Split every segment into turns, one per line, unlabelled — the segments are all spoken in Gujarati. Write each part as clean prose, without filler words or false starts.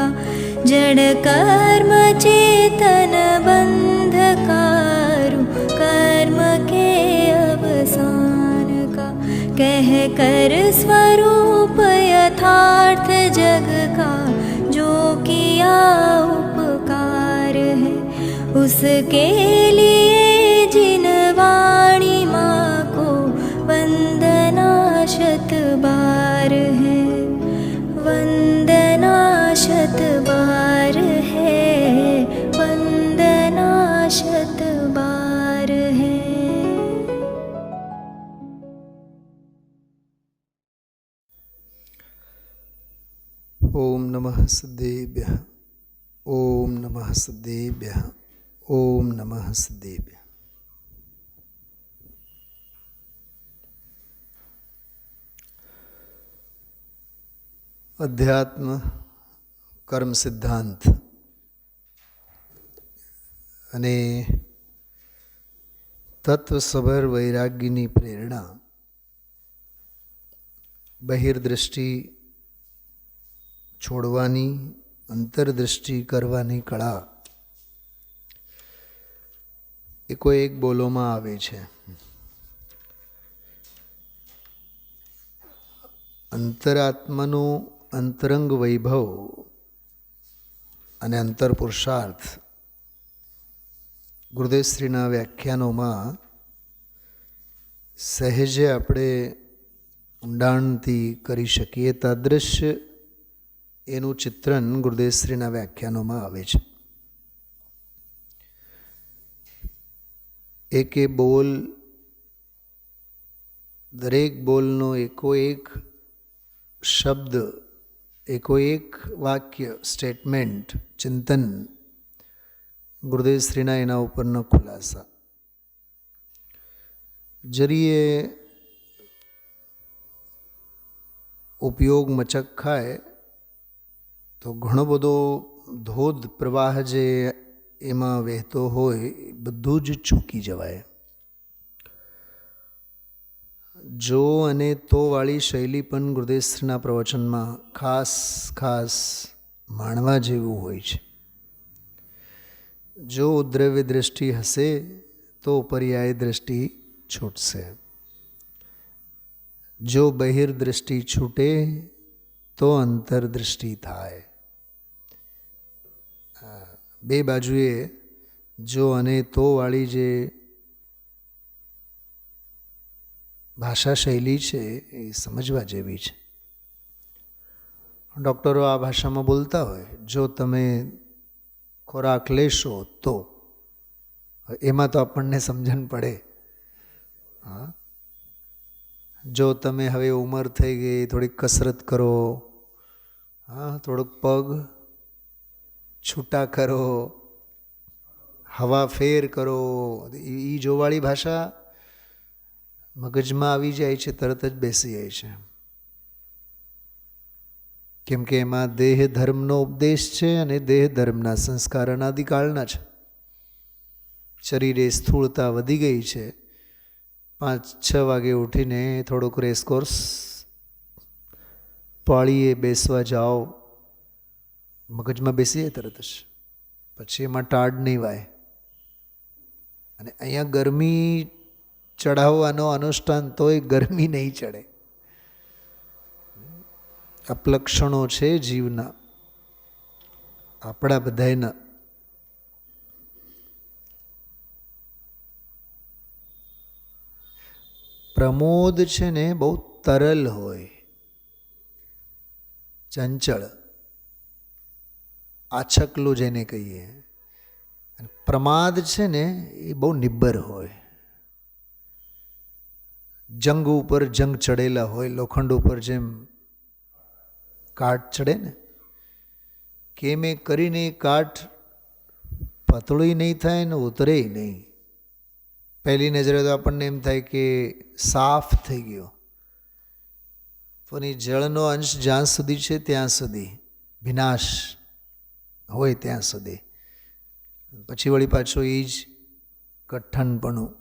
का जड़ कर्म चेतन बंधकारु कर्म के अवसान का कह कर स्वरूप यथार्थ जग का जो किया उपकार है उसके लिए जिन वाणी माँ को वंदना शत बार है वंदना शत बार है वंदना शत बार है।
ओम नमः सिद्धेभ्यः ओम नमः सिद्धेभ्यः ओम नमः सिद्धेभ्यः। अध्यात्म कर्म सिद्धांत અને તત્વસભર વૈરાગ્યની પ્રેરણા બહિર્દૃષ્ટિ છોડવાની અંતરદૃષ્ટિ કરવાની કળા એ કોઈ એક બોલોમાં આવે છે. અંતરાત્માનું અંતરંગ વૈભવ અને અંતર પુરુષાર્થ ગુરુદેવશ્રીના વ્યાખ્યાનોમાં સહેજે આપણે ઊંડાણથી કરી શકીએ તાદૃશ્ય એનું ચિત્રણ ગુરુદેવશ્રીના વ્યાખ્યાનોમાં આવે છે. એકે બોલ, દરેક બોલનો એકો એક શબ્દ, એકો એક વાક્ય, સ્ટેટમેન્ટ, ચિંતન, ગુરુદેવશ્રીના એના ઉપરનો ખુલાસા. જરીએ ઉપયોગ મચક ખાય તો ઘણો બધો ધોધ પ્રવાહ જે એમાં વહેતો હોય બધું જ ચૂકી જવાય. જો અને તો વાળી શૈલી પણ ગુરુદેવશ્રીના પ્રવચનમાં ખાસ ખાસ માણવા જેવું હોય છે. જો દ્રવ્ય દૃષ્ટિ હશે તો પર્યાય દૃષ્ટિ છૂટશે. જો બહિર્દૃષ્ટિ છૂટે તો અંતરદૃષ્ટિ થાય. બે બાજુએ જો અને તો વાળી જે ભાષા શૈલી છે એ સમજવા જેવી છે. ડૉક્ટરો આ ભાષામાં બોલતા હોય, જો તમે ખોરાક લેશો તો, એમાં તો આપણને સમજણ પડે. હા, જો તમે હવે ઉંમર થઈ ગઈ, થોડીક કસરત કરો, હા, થોડુંક પગ છૂટા કરો, હવા ફેર કરો, એ જોવાળી ભાષા મગજમાં આવી જાય છે, તરત જ બેસી જાય છે. કેમ કે એમાં દેહ ધર્મનો ઉપદેશ છે અને દેહ ધર્મના સંસ્કાર અનાદિકાળના છે. શરીરે સ્થૂળતા વધી ગઈ છે, 5-6 વાગે ઉઠીને થોડુંક રેસકોર્સ પાળીએ બેસવા જાઓ, મગજમાં બેસી જાય તરત જ, પછી એમાં ટાઢ નહીં વાય. અને અહીંયા ગરમી ચડાવવાનો અનુષ્ઠાન તોય ગરમી નહીં ચડે. અપલક્ષણો છે જીવના, આપણા બધાયના. પ્રમોદ છે ને બહુ તરલ હોય, ચંચળ, આછકલું જેને કહીએ. પ્રમાદ છે ને એ બહુ નિબ્બર હોય, જંગ ઉપર જંગ ચડેલા હોય, લોખંડ ઉપર જેમ કાઠ ચડે ને, કેમ એ કરીને કાઠ પતળું નહીં થાય ને ઉતરે નહીં. પહેલી નજરે તો આપણને એમ થાય કે સાફ થઈ ગયો, પણ એ જળનો અંશ જ્યાં સુધી છે ત્યાં સુધી વિનાશ હોય, ત્યાં સુધી પછી વળી પાછો એ જ કઠણપણું.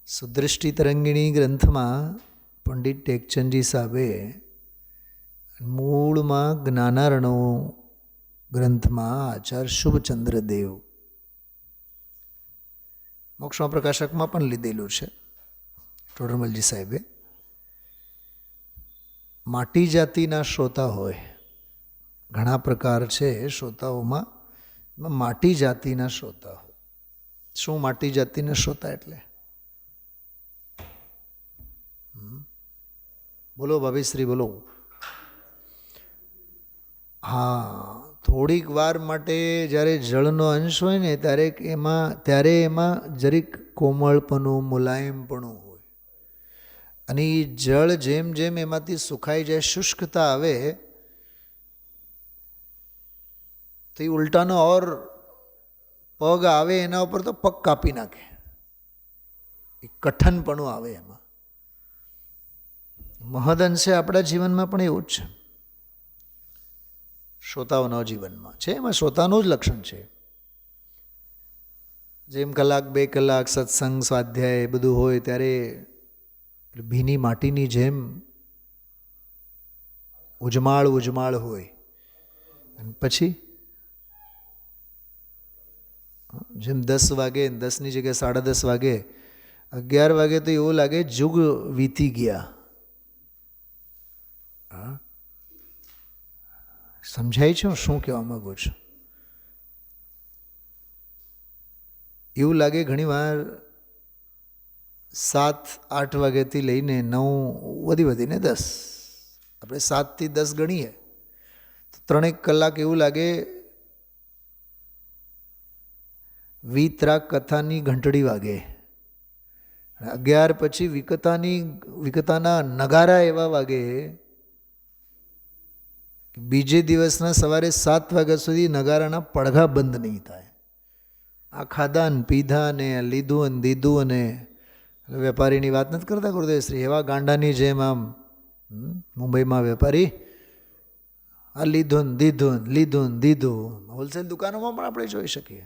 સુદૃષ્ટિ તરંગિણી ગ્રંથમાં પંડિત ટેકચંદજી સાહેબે મૂળમાં જ્ઞાનાર્ણવ ગ્રંથમાં આચાર્ય શુભચંદ્રદેવ મોક્ષમાં પ્રકાશકમાં પણ લીધેલું છે ટોડરમલજી સાહેબે. માટી જાતિના શ્રોતા હોય, ઘણા પ્રકાર છે શ્રોતાઓમાં, માટી જાતિના શ્રોતા હોય. શું માટી જાતિના શ્રોતા એટલે? બોલો ભાભીશ્રી, બોલો. હા, થોડીક વાર માટે જ્યારે જળનો અંશ હોય ને ત્યારે એમાં જરીક કોમળપણું, મુલાયમપણું હોય. અને એ જળ જેમ જેમ એમાંથી સુખાઈ જાય, શુષ્કતા આવે, તો એ ઉલટાનો ઓર પગ આવે એના ઉપર તો પગ કાપી નાખે. એ કઠનપણું આવે એમાં. મહદઅંશે આપણા જીવનમાં પણ એવું જ છે, શ્રોતાઓના જીવનમાં છે. એમાં શ્રોતાનું જ લક્ષણ છે. જેમ કલાક 2 કલાક સત્સંગ સ્વાધ્યાય બધું હોય ત્યારે ભીની માટીની જેમ ઉજમાળ હોય, અને પછી જેમ 10 વાગે, 10ની જગ્યાએ 10:30 વાગે, 11 વાગે તો એવું લાગે જુગ વીતી ગયા. સમજાય છે શું કહેવા માંગુ છું? એવું લાગે ઘણીવાર 7-8 વાગ્યાથી લઈને 9 વધીને 10, આપણે 7 થી 10 ગણીએ તો 3 કલાક એવું લાગે વિતરાગ કથાની ઘંટડી વાગે. 11 પછી વિકતાના નગારા એવા વાગે કે બીજે દિવસના સવારે 7 વાગ્યા સુધી નગારાના પડઘા બંધ નહીં થાય. આ ખાધા ને પીધા ને લીધું ને દીધું, અને વેપારીની વાત નથી કરતા ગુરુદેવશ્રી, એવા ગાંડાની જેમ આમ મુંબઈમાં વેપારી આ લીધું ને દીધું. હોલસેલ દુકાનોમાં પણ આપણે જોઈ શકીએ.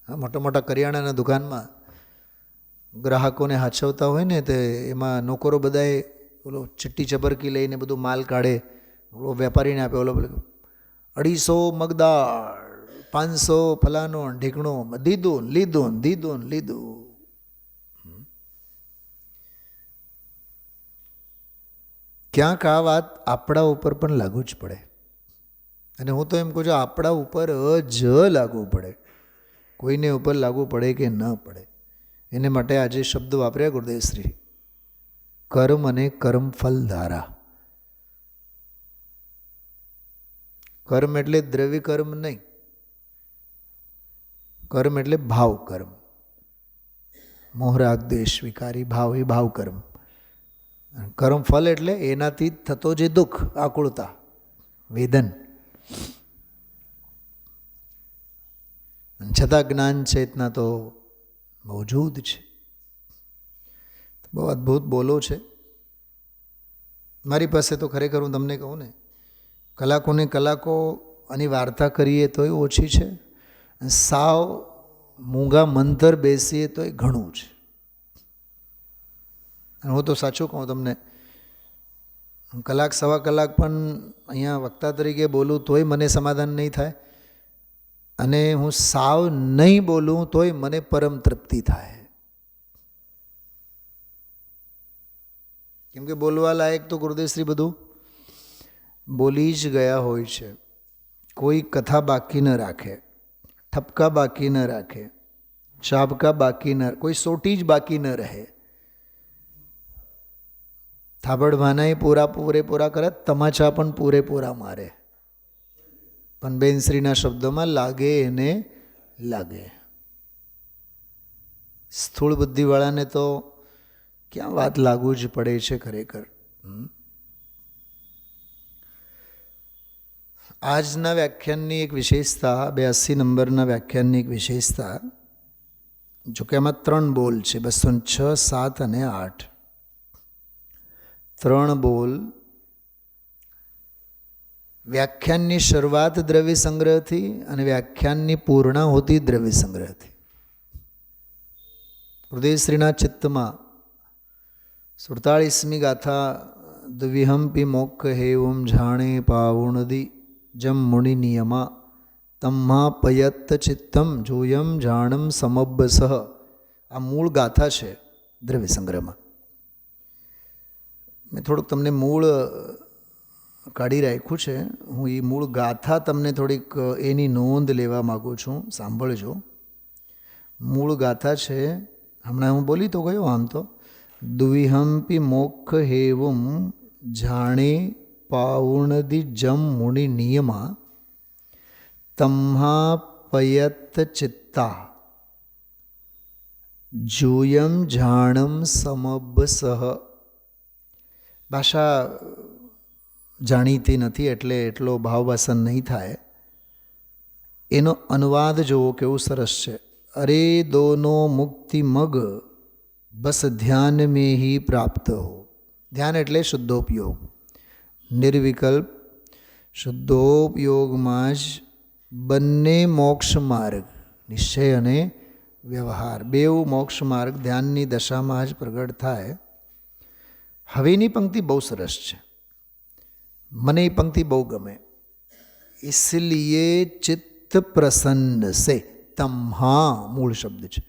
હા, મોટા કરિયાણાના દુકાનમાં ગ્રાહકોને હાચવતા હોય ને, તે એમાં નોકરો બધાએ ઓલો ચિટ્ટી ચબરકી લઈને બધું માલ કાઢે, ઓલો વેપારીને આપે, ઓલો 250 મગદાળ, 500 ફલાનો ઢીકણો, લીધું. ક્યાંક આ વાત આપણા ઉપર પણ લાગુ જ પડે. અને હું તો એમ કહું છું, આપણા ઉપર જ લાગુ પડે, કોઈને ઉપર લાગુ પડે કે ન પડે. એને માટે આજે શબ્દ વાપર્યા ગુરુદેવશ્રી, કર્મ અને કર્મફલ ધારા. કર્મ એટલે દ્રવ્ય કર્મ નહીં, કર્મ એટલે ભાવ કર્મ. મોહરાગ દ્વેષ વિકારી ભાવ, એ ભાવ કર્મ. કર્મફલ એટલે એનાથી થતો જે દુઃખ, આકુળતા, વેદન. છતાં જ્ઞાન ચેતના તો મોજૂદ છે. બહુ અદ્ભુત બોલો છે. મારી પાસે તો ખરેખર હું તમને કહું ને, કલાકોને કલાકો આની વાર્તા કરીએ તોય ઓછી છે, સાવ મૂંગા મંતર બેસીએ તોય ઘણું છે. અને હું તો સાચું કહું તમને, કલાક સવા કલાક પણ અહીંયા વક્તા તરીકે બોલું તોય મને સમાધાન નહીં થાય, અને હું સાવ નહીં બોલું તોય મને પરમ તૃપ્તિ થાય. કેમ કે બોલવા લાયક તો ગુરુદેવશ્રી બધું બોલી જ ગયા હોય છે. કોઈ કથા બાકી ન રાખે, ઠપકા બાકી ન રાખે, ચાબકા બાકી ન, કોઈ સોટી જ બાકી ન રહે. થાબડભાનાએ પૂરેપૂરા કરે, તમાચા પણ પૂરેપૂરા મારે, પણ બેનશ્રીના શબ્દોમાં લાગે એને લાગે. સ્થૂળ બુદ્ધિવાળાને તો ક્યાં વાત લાગુ જ પડે છે ખરેખર. આજના વ્યાખ્યાનની એક વિશેષતા, 82 નંબરના વ્યાખ્યાનની એક વિશેષતા, જોકે આમાં 3 બોલ છે, 206, 7 અને 8. 3 બોલ. વ્યાખ્યાનની શરૂઆત દ્રવ્ય સંગ્રહથી અને વ્યાખ્યાનની પૂર્ણાહુતિ દ્રવ્ય સંગ્રહથી. ગુરુદેવશ્રીના ચિત્તમાં 47મી ગાથા દ્વિહંપી મોક્ષ હેવમ જાણે પાવુણદી જમ મુનિ નિયમા તમ્મા પયત્ત ચિત્તમ જોયમ જાણમ સમબ્બસહ. આ મૂળ ગાથા છે દ્રવ્ય સંગ્રહમાં. મેં થોડુંક તમને મૂળ કાઢી રાખ્યું છે. હું એ મૂળ ગાથા તમને થોડીક એની નોંધ લેવા માગું છું, સાંભળજો. મૂળ ગાથા છે, હમણાં હું બોલી તો ગયો. આમ તો દ્વિહંપી મોક્ષ હેવમ જાણે પાવુણદી જમ મુનિ નિયમા તમ્હા પયત ચિત્તા જોયમ જાણમ સમબ્બસહ. ભાષા જાણીતી નથી એટલે એટલો ભાવવાસન નહીં થાય. એનો અનુવાદ જોવો કેવું સરસ છે. અરે દોનો મુક્તિ મગ બસ ધ્યાન મેં હી પ્રાપ્ત હો. ધ્યાન એટલે શુદ્ધોપયોગ, નિર્વિકલ્પ શુદ્ધોપયોગમાં જ બંને મોક્ષ માર્ગ, નિશ્ચય અને વ્યવહાર, બેઉ મોક્ષ માર્ગ ધ્યાનની દશામાં જ પ્રગટ થાય. હવેની પંક્તિ બહુ સરસ છે, મને એ પંક્તિ બહુ ગમે. ઇસલિએ ચિત્ત પ્રસન્ન સે. તમ્હા મૂળ શબ્દ છે.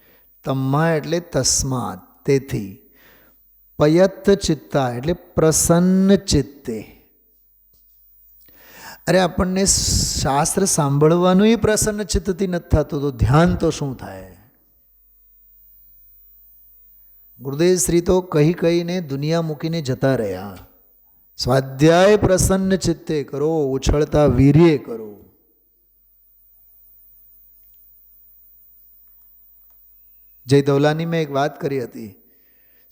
તમ્હા એટલે તસ્માત, તેથી. પયત ચિત્તા એટલે પ્રસન્ન ચિત્તે. અરે આપણને શાસ્ત્ર સાંભળવાનું એ પ્રસન્ન ચિત્તથી નથી થતું, તો ધ્યાન તો શું થાય? ગુરુદેવ શ્રી તો કહી કહીને દુનિયા મૂકીને જતા રહ્યા. સ્વાધ્યાય પ્રસન્ન ચિત્તે કરો, ઉછળતા વીર્યે કરો. જય ધવલાની મેં એક વાત કરી હતી.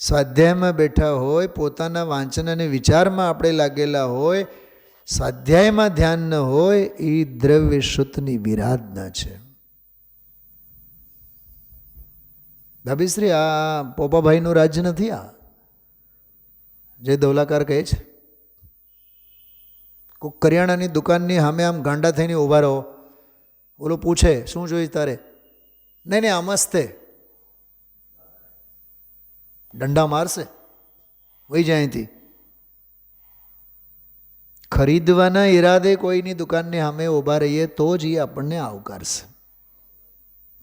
સ્વાધ્યાયમાં બેઠા હોય, પોતાના વાંચન અને વિચારમાં આપણે લાગેલા હોય, સ્વાધ્યાયમાં ધ્યાન ન હોય, એ દ્રવ્ય શુદ્ધની વિરાધના છે. ભાભીશ્રી, આ પોપાભાઈનું રાજ્ય નથી. આ જે ધવલાકાર કહે છે, કોઈક કરિયાણાની દુકાનની સામે આમ ગાંડા થઈને ઊભા રહો, ઓલો પૂછે શું જોઈએ તારે? નહીં નહીં, આમસ્તે. દંડા મારશે, વહી જાય અહીંથી. ખરીદવાના ઈરાદે કોઈની દુકાનની સામે ઊભા રહીએ તો જ એ આપણને આવકારશે.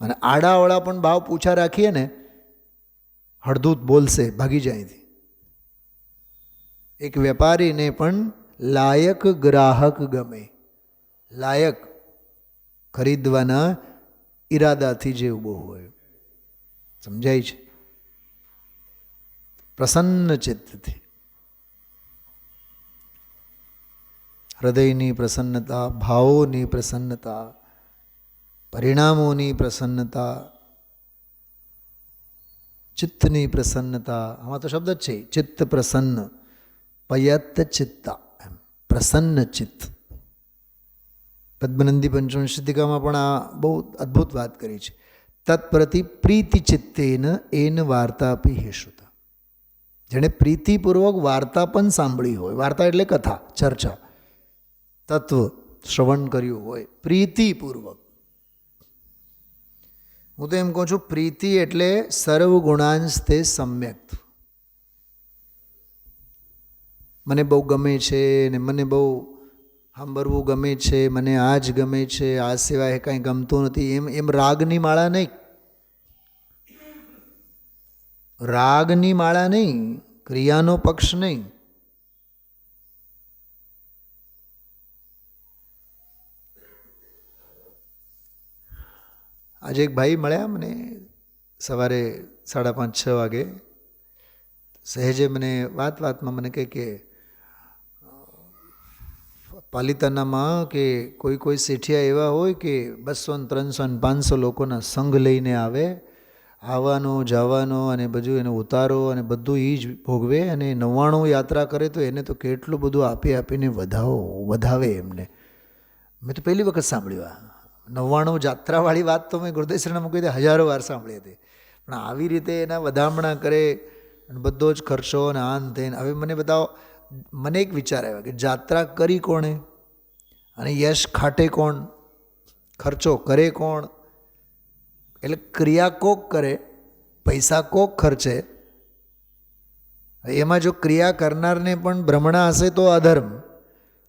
અને આડાવડા પણ ભાવ પૂછા રાખીએ ને, હળદૂત બોલશે, ભાગી જાય અહીંથી. એક વેપારીને પણ લાયક ગ્રાહક ગમે. લાયક ખરીદવાના ઈરાદાથી જે ઊભો હોય. સમજાય છે? પ્રસન્ન ચિત્તથી. હૃદયની પ્રસન્નતા, ભાવોની પ્રસન્નતા, પરિણામોની પ્રસન્નતા, ચિત્તની પ્રસન્નતા. આમાં તો શબ્દ જ છે, ચિત્ત પ્રસન્ન. પયત ચિત્તા, પ્રસન્ન ચિત્ત. પદ્મનંદી પંચમશતિકામાં પણ આ બહુ અદ્ભુત વાત કરી છે. તત્પ્રતિ પ્રીતિ ચિત્તેન એન વાર્તાપી હેશુતા. જેણે પ્રીતિપૂર્વક વાર્તા પણ સાંભળી હોય, વાર્તા એટલે કથા, ચર્ચા, તત્વ શ્રવણ કર્યું હોય પ્રીતિપૂર્વક. હું તો એમ કહું છું, પ્રીતિ એટલે સર્વગુણાંશ તે સમ્યક. મને બહુ ગમે છે ને મને બહુ સાંભળવું ગમે છે, મને આ જ ગમે છે, આ સિવાય કાંઈ ગમતું નથી, એમ રાગની માળા નહીં. રાગની માળા નહીં, ક્રિયાનો પક્ષ નહીં. આજે એક ભાઈ મળ્યા મને સવારે 5:30-6 વાગે. સહેજે મને વાતમાં મને કહે કે પાલિતાનામાં કે કોઈ શેઠિયા એવા હોય કે 200, 300, 500 લોકોના સંઘ લઈને આવે, આવવાનો જવાનો અને બધું એને ઉતારો અને બધું એ જ ભોગવે, અને 99 યાત્રા કરે તો એને તો કેટલું બધું આપીને વધાવે એમને. મેં તો પહેલી વખત સાંભળ્યું. 99 જાત્રાવાળી વાત તો મેં ગુરુદેવશ્રીના મૂકી હતી, હજારો વાર સાંભળી હતી, પણ આવી રીતે એના વધામણા કરે, બધો જ ખર્ચો અને આન તેન. હવે મને બતાવો, મને એક વિચાર આવ્યો કે જાત્રા કરી કોણે અને યશ ખાટે કોણ, ખર્ચો કરે કોણ? એટલે ક્રિયા કોક કરે, પૈસા કોક ખર્ચે એમાં જો ક્રિયા કરનારને પણ ભ્રમણા હશે તો અધર્મ,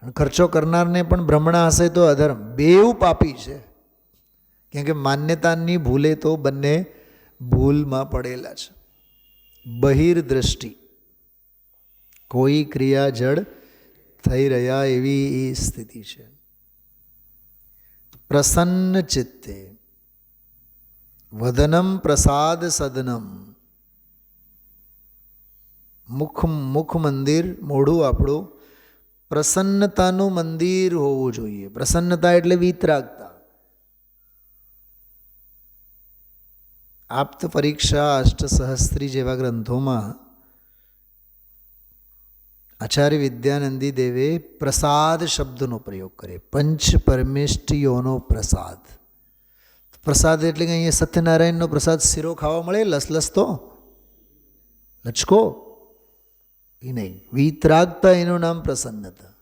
અને ખર્ચો કરનારને પણ ભ્રમણા હશે તો અધર્મ. બેઉ પાપી છે, કેમ કે માન્યતાની ભૂલે તો બંને ભૂલમાં પડેલા છે. બહિર્દ્રષ્ટિ, કોઈ ક્રિયા જડ થઈ રહ્યા એવી એ સ્થિતિ છે. પ્રસન્ન ચિત્તે વદનમ પ્રસાદ સદનમ. મુખ મંદિર, મોઢું આપણું પ્રસન્નતાનું મંદિર હોવું જોઈએ. પ્રસન્નતા એટલે વિતરાગતા. આપ્ત પરીક્ષા, અષ્ટસહસ્ત્રી જેવા ગ્રંથોમાં આચાર્ય વિદ્યાનંદી દેવે પ્રસાદ શબ્દનો પ્રયોગ કરે. પંચ પરમેષ્ટિયોનો પ્રસાદ. પ્રસાદ એટલે કે અહીંયા સત્યનારાયણનો પ્રસાદ શીરો ખાવા મળે, લસલસતો લચકો, એ નહીં. વિતરાગતા એનું નામ પ્રસન્નતા.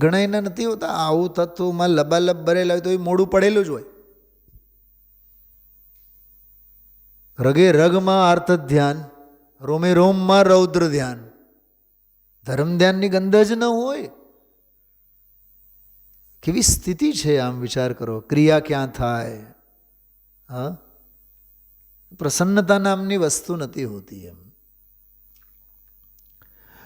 ઘણા એના નથી હોતા, આવું તત્વમાં લબાલબ ભરેલા હોય તો એ મોડું પડેલું જ હોય. રગે રગમાં આર્ત ધ્યાન, રોમે રોમમાં રૌદ્ર ધ્યાન. ધર્મ ધ્યાનની ગંધ જ ન હોય. કેવી સ્થિતિ છે, આમ વિચાર કરો. ક્રિયા ક્યાં થાય? હા, પ્રસન્નતા નામની વસ્તુ નથી હોતી એમ.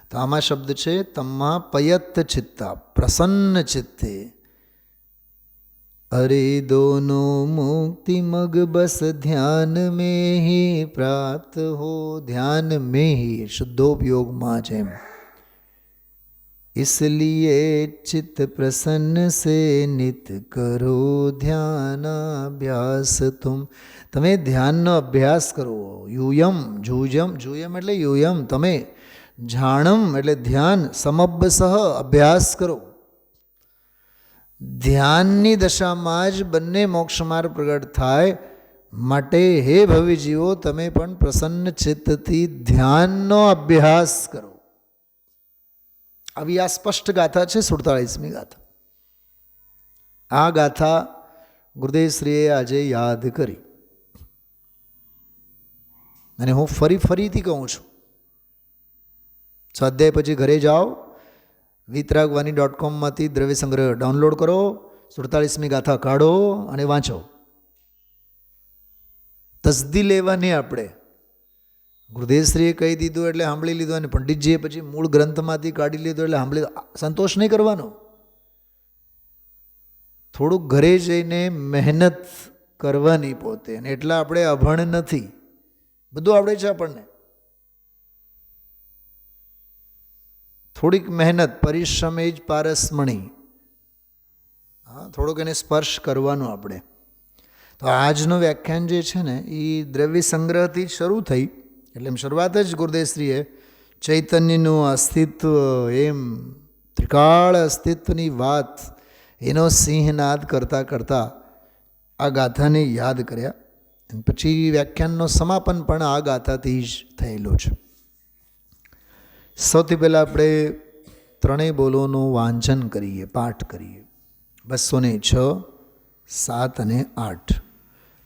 તો આમાં શબ્દ છે તમ્મા પયત ચિત્તા, પ્રસન્ન ચિત્તે. અરે દોનો મુક્તિ મગ બસ ધ્યાન में ही प्राप्त हो. ધ્યાન में ही શુદ્ધોપયોગમાં છે. इसलिए चित्त प्रसन्न से नित करो ધ્યાનાભ્યાસ તુમ. તમે ધ્યાનનો અભ્યાસ કરો. યુયમ, જુયમ, જુયમ એટલે યુયમ, તમે. જાણમ એટલે ધ્યાન, સમબ્બસહ અભ્યાસ કરો. ધ્યાનની દશામાં જ બંને મોક્ષમાર્ગ પ્રગટ થાય. માટે હે ભવિજીવો, તમે પણ પ્રસન્ન ચિત્તથી ધ્યાનનો અભ્યાસ કરો. આવી આ સ્પષ્ટ ગાથા છે, 47મી ગાથા. આ ગાથા ગુરુદેવશ્રીએ આજે યાદ કરી. અને હું ફરીથી કહું છું, સ્વાધ્યાય પછી ઘરે જાઓ, vitragvani.com દ્રવ્ય સંગ્રહ ડાઉનલોડ કરો, 47મી ગાથા કાઢો અને વાંચો. તસદી લેવાની આપણે. ગુરુદેવશ્રીએ કહી દીધું એટલે સાંભળી લીધું, અને પંડિતજીએ પછી મૂળ ગ્રંથમાંથી કાઢી લીધું એટલે સાંભળી. સંતોષ નહીં કરવાનો. થોડુંક ઘરે જઈને મહેનત કરવાની પોતે. અને એટલા આપણે અભણ નથી, બધું આવડે છે આપણને. થોડીક મહેનત, પરિશ્રમ એ જ પારસમણી. હા, થોડુંક એને સ્પર્શ કરવાનો આપણે. તો આજનું વ્યાખ્યાન જે છે ને એ દ્રવ્ય સંગ્રહથી શરૂ થઈ. એટલે એમ શરૂઆત જ ગુરુદેવશ્રીએ ચૈતન્યનું અસ્તિત્વ, એમ ત્રિકાળ અસ્તિત્વની વાત, એનો સિંહનાદ કરતાં કરતાં આ ગાથાને યાદ કર્યા. પછી વ્યાખ્યાનનો સમાપન પણ આ ગાથાથી જ થયેલો છે. સૌથી પહેલાં આપણે ત્રણેય બોલોનું વાંચન કરીએ, પાઠ કરીએ. 206, 7 અને 8.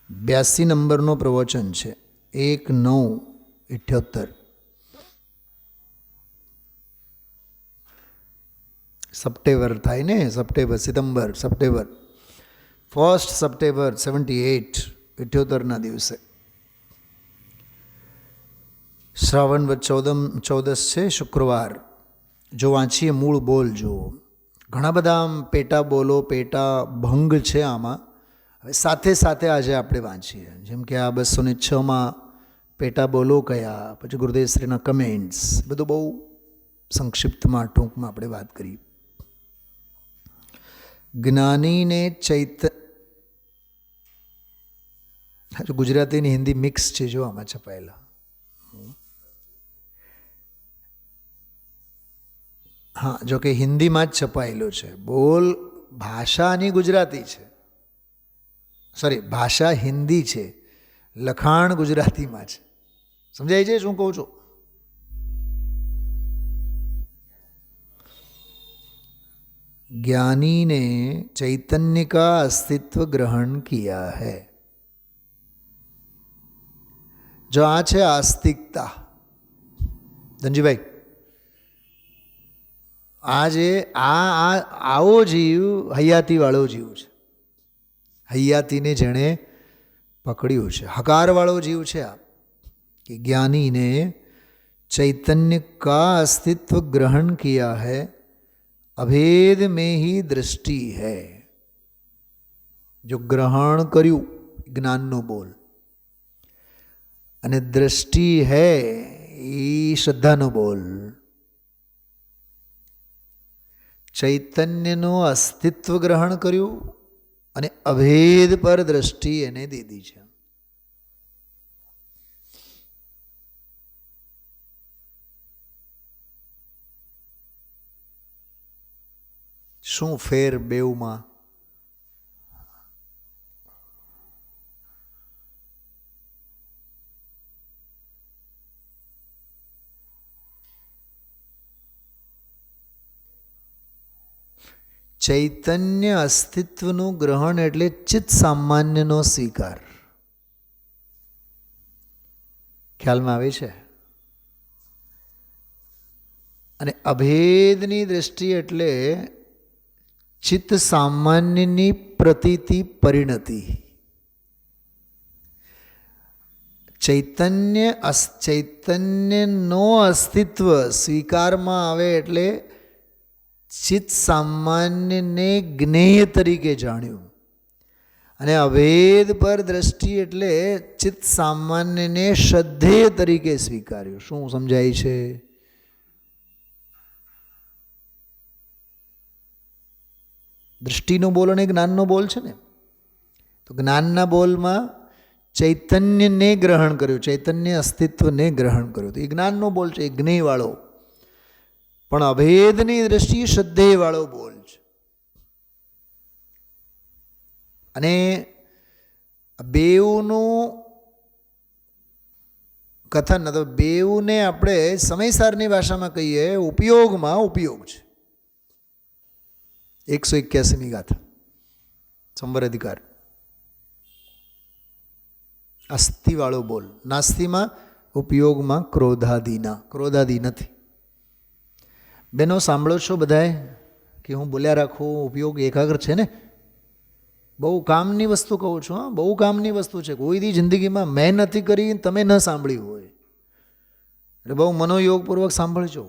82 નંબરનો પ્રવચન છે. 1/9/78. સપ્ટેમ્બર થાય ને, સપ્ટેમ્બર 1 સપ્ટેમ્બર 78, 78ના દિવસે. શ્રાવણ 14 છે, શુક્રવાર. જો વાંચીએ મૂળ બોલ જુઓ. ઘણા બધા આમ પેટા બોલો, પેટા ભંગ છે આમાં. હવે સાથે સાથે આજે આપણે વાંચીએ. જેમ કે આ 206માં પેટા બોલો કયા, પછી ગુરુદેવશ્રીના કમેન્ટ્સ, બધું બહુ સંક્ષિપ્તમાં ટૂંકમાં આપણે વાત કરી. જ્ઞાનીને ગુજરાતીની હિન્દી મિક્સ છે જો આમાં છપાયેલા. હા, જો કે હિન્દીમાં જ છપાયેલું છે. બોલ ભાષાની ગુજરાતી છે, સોરી, ભાષા હિન્દી છે, લખાણ ગુજરાતીમાં છે. સમજાય છે શું કહું છું? ज्ञानी ने चैतन्य का अस्तित्व ग्रहण किया है. જો આ છે આસ્તિકતા. ધનજીભાઈ, આ જે આવો જીવ હૈયાતીવાળો જીવ છે. હૈયાતીને જેણે પકડ્યું છે, હકારવાળો જીવ છે આ. कि ज्ञानी ने चैतन्य का अस्तित्व ग्रहण किया है, अभेद में ही दृष्टि है. जो ग्रहण કર્યું જ્ઞાનનો બોલ, અને દ્રષ્ટિ હૈ એ શ્રદ્ધાનો બોલ. ચૈતન્યનો અસ્તિત્વ ગ્રહણ કર્યું અને અભેદ પર દ્રષ્ટિ એને દીધી છે. શું ફેર બેઉમાં? ચૈતન્ય અસ્તિત્વનું ગ્રહણ એટલે ચિત્ત સામાન્યનો સ્વીકાર. ખ્યાલમાં આવે છે? અને અભેદની દ્રષ્ટિ એટલે ચિત્ત સામાન્યની પ્રતીતિ પરિણતિ. ચૈતન્યનો અસ્તિત્વ સ્વીકારમાં આવે એટલે ચિત્ત સામાન્યને જ્ઞેય તરીકે જાણ્યું, અને અભેદ પર દ્રષ્ટિ એટલે ચિત્ત સામાન્યને શ્રદ્ધેય તરીકે સ્વીકાર્યું. શું સમજાય છે? દૃષ્ટિનો બોલ અને જ્ઞાનનો બોલ છે ને. તો જ્ઞાનના બોલમાં ચૈતન્યને ગ્રહણ કર્યું, ચૈતન્ય અસ્તિત્વને ગ્રહણ કર્યું, તો એ જ્ઞાનનો બોલ છે, એ જ્ઞેયવાળો. પણ અભેદની દ્રષ્ટિ શ્રદ્ધેયવાળો બોલ છે. અને બેઉનું કથન, તો બેઉને આપણે સમયસારની ભાષામાં કહીએ ઉપયોગમાં ઉપયોગ છે. 181મી ગાથા સંવર અધિકાર. અસ્થિવાળો બોલ. નાસ્તિમાં ઉપયોગમાં ક્રોધાદિના, ક્રોધાદિ નથી. બેનો સાંભળો છો બધાએ કે હું બોલ્યા રાખું, ઉપયોગ એકાગ્ર છે ને? બહુ કામની વસ્તુ કહું છું. હા, બહુ કામની વસ્તુ છે. કોઈ દી જિંદગીમાં મેં નથી કરી, તમે ન સાંભળી હોય, એટલે બહુ મનોયોગપૂર્વક સાંભળજો.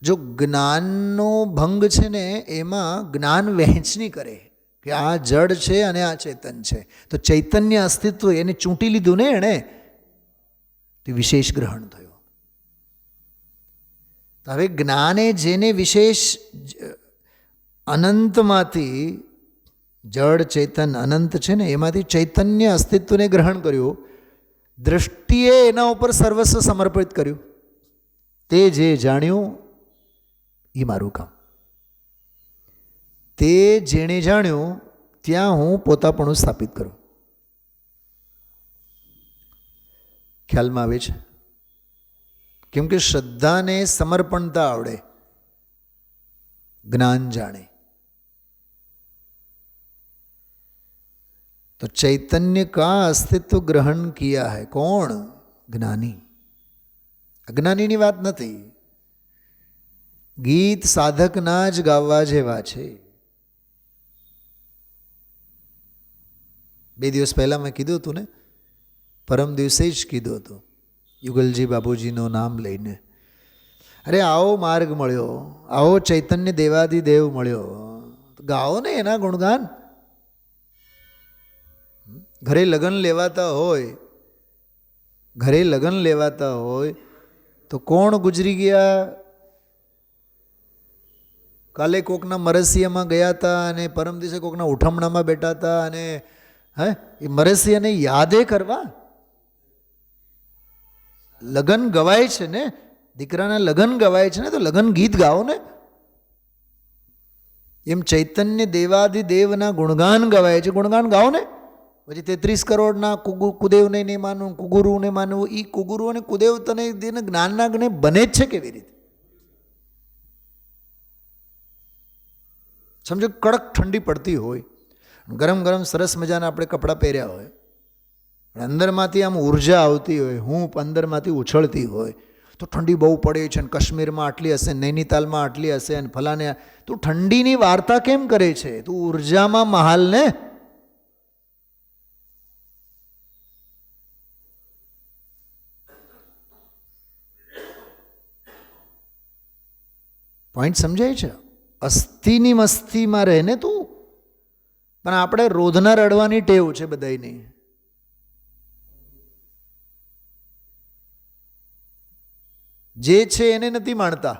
જો જ્ઞાનનો ભંગ છે ને, એમાં જ્ઞાન વહેંચણી કરે કે આ જડ છે અને આ ચેતન છે, તો ચૈતન્ય અસ્તિત્વ એને ચૂંટી લીધું ને એણે, તે વિશેષ ગ્રહણ થયો. હવે જ્ઞાને જેને વિશેષ અનંતમાંથી, જડ ચેતન અનંત છે ને, એમાંથી ચૈતન્ય અસ્તિત્વને ગ્રહણ કર્યું, દૃષ્ટિએ એના ઉપર સર્વસ્વ સમર્પિત કર્યું. તે જે જાણ્યું એ મારું કામ. તે જેણે જાણ્યું ત્યાં હું પોતાપણું સ્થાપિત કરું. ખ્યાલમાં આવે છે? કેમ કે શ્રદ્ધાને સમર્પણતા આવડે, જ્ઞાન જાણે. તો ચૈતન્ય કા અસ્તિત્વ ગ્રહણ કિયા હૈ. કોણ? જ્ઞાની. અજ્ઞાનીની વાત નથી. ગીત સાધકના જ ગાવા જેવા છે. 2 દિવસ પહેલાં મેં કીધું હતું ને, પરમ દિવસે જ કીધું હતું, યુગલજી બાબુજીનું નામ લઈને, અરે આવો માર્ગ મળ્યો, આવો ચૈતન્ય દેવાદિદેવ મળ્યો, ગાઓ ને એના ગુણગાન. ઘરે લગ્ન લેવાતા હોય, ઘરે લગ્ન લેવાતા હોય તો કોણ ગુજરી ગયા? કાલે કોકના મરસિયામાં ગયા હતા અને પરમ દિવસે કોકના ઉઠમણામાં બેઠા હતા, અને એ મરસિયાને યાદે કરવા. લગન ગવાય છે ને, દીકરાના લગન ગવાય છે ને, તો લગન ગીત ગાઓ ને. એમ ચૈતન્ય દેવાદિદેવના ગુણગાન ગવાય છે, ગુણગાન ગાઓ ને. પછી 33 કરોડના કુદેવને નહીં માનવું, કુગુરુને માનવું, એ કુગુરુ અને કુદેવ તને જ્ઞાનના જ્ઞે બને જ છે કેવી રીતે? સમજો કડક ઠંડી પડતી હોય, ગરમ ગરમ સરસ મજાના આપણે કપડાં પહેર્યા હોય, અંદરમાંથી આમ ઉર્જા આવતી હોય, હૂંફ અંદરમાંથી ઉછળતી હોય, તો ઠંડી બહુ પડે છે, અને કાશ્મીરમાં આટલી હશે, નૈનીતાલમાં આટલી હશે, અને ફલાને. તું ઠંડીની વાર્તા કેમ કરે છે? તું ઉર્જામાં મહાલ ને. પોઈન્ટ સમજાય છે? અસ્થિની મસ્તીમાં રહે ને તું. પણ આપણે રોધના રડવાની ટેવ છે બધાની. જે છે એને નથી માણતા,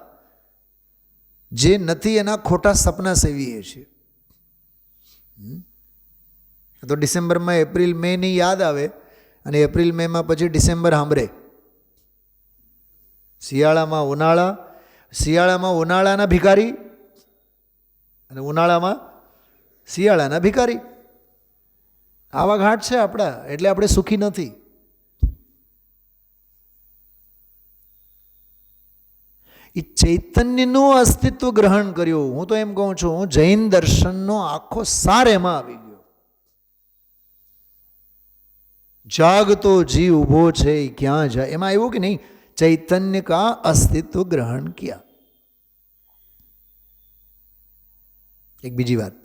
જે નથી એના ખોટા સપના સેવીએ છીએ. તો ડિસેમ્બરમાં એપ્રિલ મે ની યાદ આવે, અને એપ્રિલ મેમાં પછી ડિસેમ્બર સાંભળે. શિયાળામાં ઉનાળાના ભિખારી, અને ઉનાળામાં શિયાળાના ભિખારી. આવા ઘાટ છે આપણા, એટલે આપણે સુખી નથી. એ ચૈતન્યનું અસ્તિત્વ ગ્રહણ કર્યું. હું તો એમ કહું છું, જૈન દર્શનનો આખો સાર એમાં આવી ગયો. જાગતો જીવ ઊભો છે એ ક્યાં જાય, એમાં આવ્યું કે નહીં? ચૈતન્ય કા અસ્તિત્વ ગ્રહણ કિયા. એક બીજી વાત,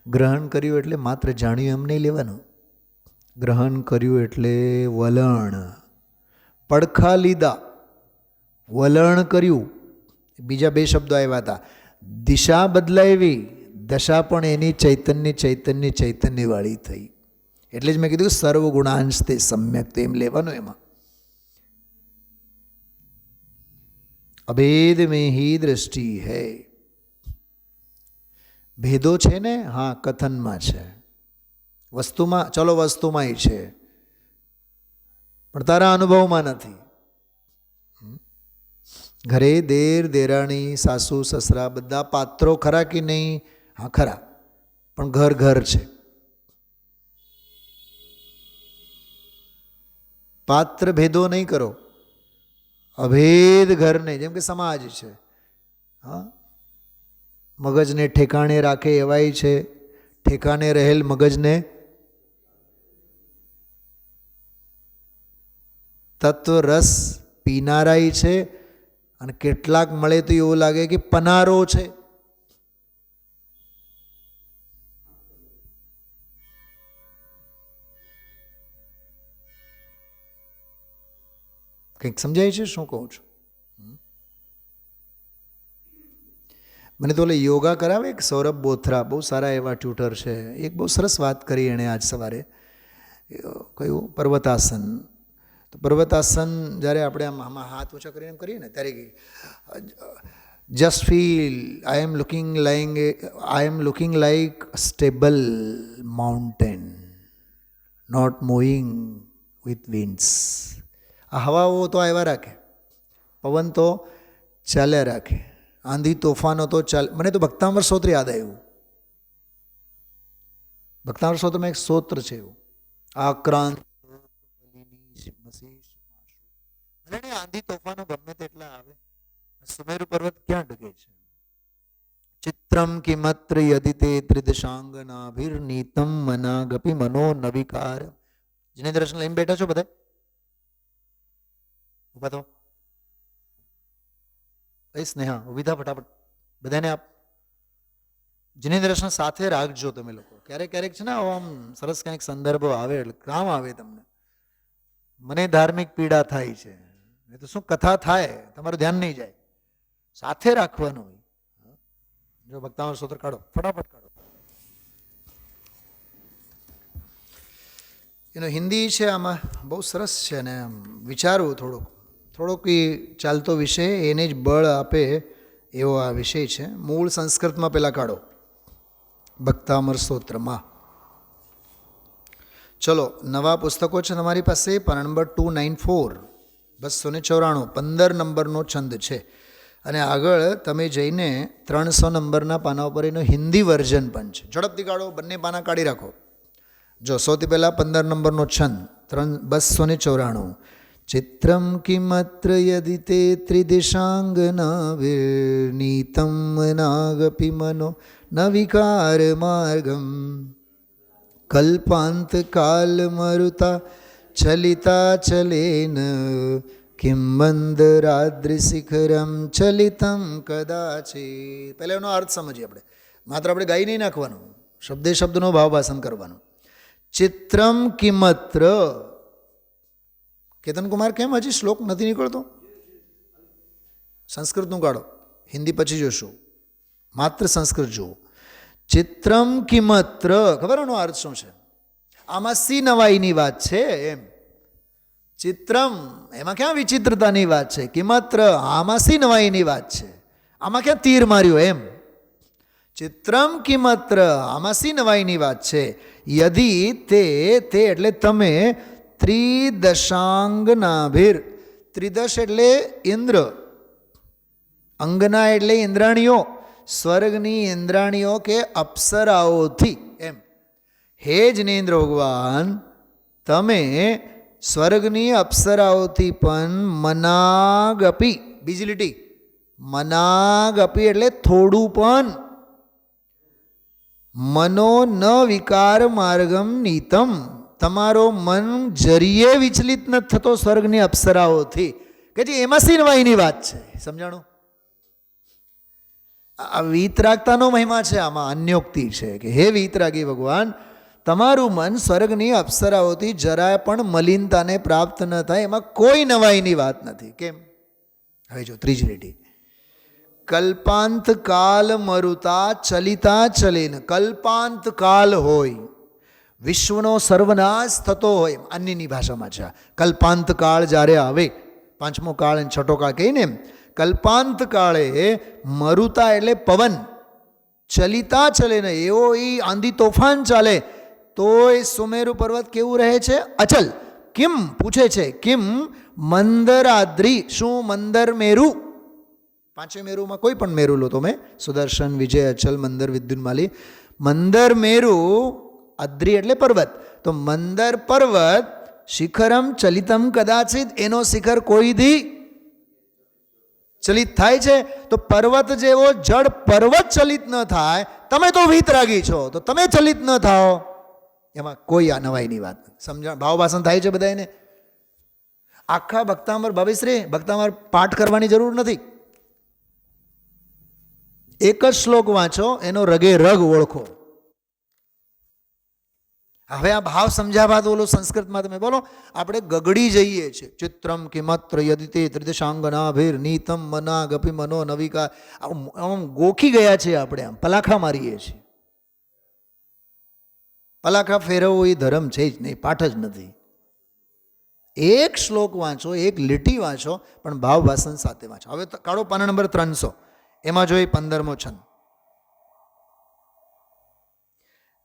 ગ્રહણ કર્યું એટલે માત્ર જાણ્યું એમ નહીં લેવાનું. ગ્રહણ કર્યું એટલે વલણ, પડખા લીધા, વલણ કર્યું. બીજા બે શબ્દો આવ્યા હતા. દિશા બદલાવી, દશા પણ એની ચૈતન્ય વાળી થઈ. એટલે જ મેં કીધું સર્વગુણાંશ તે સમ્યક, તેમ લેવાનું. એમાં અભેદ મેં હી દૃષ્ટિ હૈ. ભેદો છે ને, હા, કથનમાં છે. વસ્તુમાં, ચલો વસ્તુમાં છે, પણ તારા અનુભવમાં નથી. ઘરે દેર દેરાણી, સાસુ સસરા બધા પાત્રો ખરા કે નહીં? હા ખરા, પણ ઘર છે. પાત્ર ભેદો નહીં કરો, અભેદ ઘરને. જેમ કે સમાજ છે, હા, મગજને ઠેકાણે રાખે એવાય છે, ઠેકાણે રહેલ મગજને તત્વ રસ પીનારાય છે, અને કેટલાક મળે તો એવું લાગે કે પનારો છે. કંઈક સમજાય છે શું કહું છું? મને તો ઓલે યોગા કરાવે એક સૌરભ બોથરા, બહુ સારા એવા ટ્યુટર છે. એક બહુ સરસ વાત કરી એણે આજ સવારે. કયું? પર્વતાસન. તો પર્વતાસન જ્યારે આપણે આમાં હાથ ઊંચા કરીને એમ કરીએ ને, ત્યારે just feel I am looking like stable mountain not moving with winds. આ હવાઓ તો આવ્યા રાખે, પવન તો ચાલ્યા રાખે, આંધી તોફાનો તો ચાલ. મને તો ભક્તામર સ્તોત્ર યાદ આવ્યું. ભક્તામર સ્તોત્રમાં એક સ્તોત્ર છે એવું, આક્રાંત આંધી તોફાનો ગમે તેટલા આવે, સુમેરુ પર્વત ક્યાં ડગે છે? ચિત્રમ કિમત્ર યદિતે ત્રિદશાંગનાભિર્નીતમ મના ગપી મનો નવિકાર. જેને દર્શન લઈને બેઠા છો બધા, ઉભા તો સ્નેહા ઉભી થા ફટાફટ. બધાને આપ જેને દર્શન સાથે રાખજો તમે લોકો. ક્યારેક છે ને આમ સરસ કંઈક સંદર્ભો આવે એટલે કામ આવે તમને. મને ધાર્મિક પીડા થાય છે, એ તો શું કથા થાય, તમારું ધ્યાન નહીં જાય. સાથે રાખવાનું. જો ભક્તામર સ્તોત્ર કાઢો, ફટાફટ કાઢો. એનો હિન્દી છે, આમાં બહુ સરસ છે. ને આમ વિચારવું થોડોક એ ચાલતો વિષય એને જ બળ આપે એવો આ વિષય છે. મૂળ સંસ્કૃતમાં પહેલાં કાઢો, ભક્તામર સ્તોત્રમાં. ચલો, નવા પુસ્તકો છે તમારી પાસે. પાના નંબર 294, 294, 15 નંબરનો છંદ છે. અને આગળ તમે જઈને 300 નંબરના પાના ઉપર એનું હિન્દી વર્ઝન પણ છે. ઝડપથી કાઢો, બંને પાના કાઢી રાખો. જો સૌથી પહેલાં 15 નંબરનો છંદ, 294. ચિત્રમ કિમત્ર યદિ તે ત્રિદિશાંગનાવિર્નીતમ નાગપી મનો ન વિકાર માર્ગમ કલ્પાંતકાલ મરુતા ચલિતા ચલેન કિમ મંદરાદ્રિશિખરમ ચલિતમ કદાચિત. પહેલાં એનો અર્થ સમજીએ આપણે, માત્ર આપણે ગાઈ નહીં નાખવાનું, શબ્દે શબ્દનો ભાવભાષણ કરવાનું. ચિત્રમ કિમત્ર. કેતન કુમાર કેમ હજી શ્લોક નથી નીકળતો? સંસ્કૃતનું કાઢો, હિન્દી પછી જોશો, માત્ર સંસ્કૃત જુઓ. ચિત્રમ કિમત્ર, ખબર એનો અર્થ શું છે? આમાં સી નવાઈની વાત છે એમ. ચિત્રમ એમાં ક્યાં વિચિત્રતાની વાત છે? કિમત્ર આમાં સી નવાઈની વાત છે? આમાં ક્યાં તીર માર્યો એમ? ચિત્રમ કિમત્ર આમાં સી નવાઈની વાત છે? યદિ તે એટલે તમે ત્રિદશાંગનાભિર, ત્રિદશ એટલે ઇન્દ્ર, અંગના એટલે ઇન્દ્રાણીઓ, સ્વર્ગની ઇન્દ્રાણીઓ કે અપ્સરાઓથી એમ. હે જિનેન્દ્ર ભગવાન, તમે સ્વર્ગની અપ્સરાઓથી પણ મનાગપી, બીજી લીટી, મનાગપી એટલે થોડું પણ, મનો ન વિકાર માર્ગમ નીતમ, તમારો મન જરીએ વિચલિત ન થતો સ્વર્ગની અપ્સરાઓથી. કે જે એમાં સીનવાઈની વાત છે. સમજાણું? આ વીતરાગતાનો મહિમા છે, આમાં અન્યોક્તિ છે કે હે વીતરાગી ભગવાન, તમારું મન સ્વર્ગની અપ્સરાઓથી જરાય પણ મલિનતાને પ્રાપ્ત ન થાય, એમાં કોઈ નવાઈની વાત નથી. કેમ? હવે જો ત્રીજી લીટી, કલ્પાંત કાલ મરુતા ચલિતા ચલેન. કલ્પાંત કાલ હોય, વિશ્વનો સર્વનાશ થતો હોય, અન્યની ભાષામાં છે. કલ્પાંત કાળ જ્યારે આવે, પાંચમો કાળ અને છઠ્ઠો કાળ કહીને એમ, કલ્પાંત કાળે મરુતા એટલે પવન, ચલિતા ચલે ને એવો એ આંધી તોફાન ચાલે તો એ સુમેરુ પર્વત કેવું રહે છે? અચલ. કિમ પૂછે છે, કિમ મંદરાદ્રી, શું મંદર મેરુ? પાંચે મેરુમાં કોઈ પણ મેરુ લો તમે, સુદર્શન, વિજય, અચલ, મંદર, વિદ્યુન્માલી. મંદર મેરુ, અદ્રી એટલે પર્વત, તો મંદર પર્વત શિખરમ ચલિતમ કદાચિત, એનો શિખર કોઈથી ચલિત થાય છે? તો પર્વત જેવો જડ પર્વત ચલિત ન થાય, તમે તો વીતરાગી છો તો તમે ચલિત ન થાઓ, એમાં કોઈ આ નવાઈની વાત. સમજણ? ભાવ ભાષણ થાય છે બધાને. આખા ભક્તામર ભાવેશ્રી ભક્તામર પાઠ કરવાની જરૂર નથી, એક જ શ્લોક વાંચો, એનો રગે રગ ઓળખો. હવે આ ભાવ સમજ્યા બાદ ઓલો સંસ્કૃતમાં તમે બોલો, આપણે ગગડી જઈએ છીએ. ચિત્રમ કિમત્ર યદિતે ત્રિદશાંગનાભિર નીતમ મના ગપી મનો નવિકા. આમ ગોખી ગયા છે આપણે, આમ પલાખા મારીએ છીએ. પલાખા ફેરવવો એ ધર્મ છે જ નહીં, પાઠ જ નથી. એક શ્લોક વાંચો, એક લીટી વાંચો, પણ ભાવ ભાષણ સાથે વાંચો. હવે કાઢો પાના નંબર 300, એમાં જોઈએ 15મો છંદ.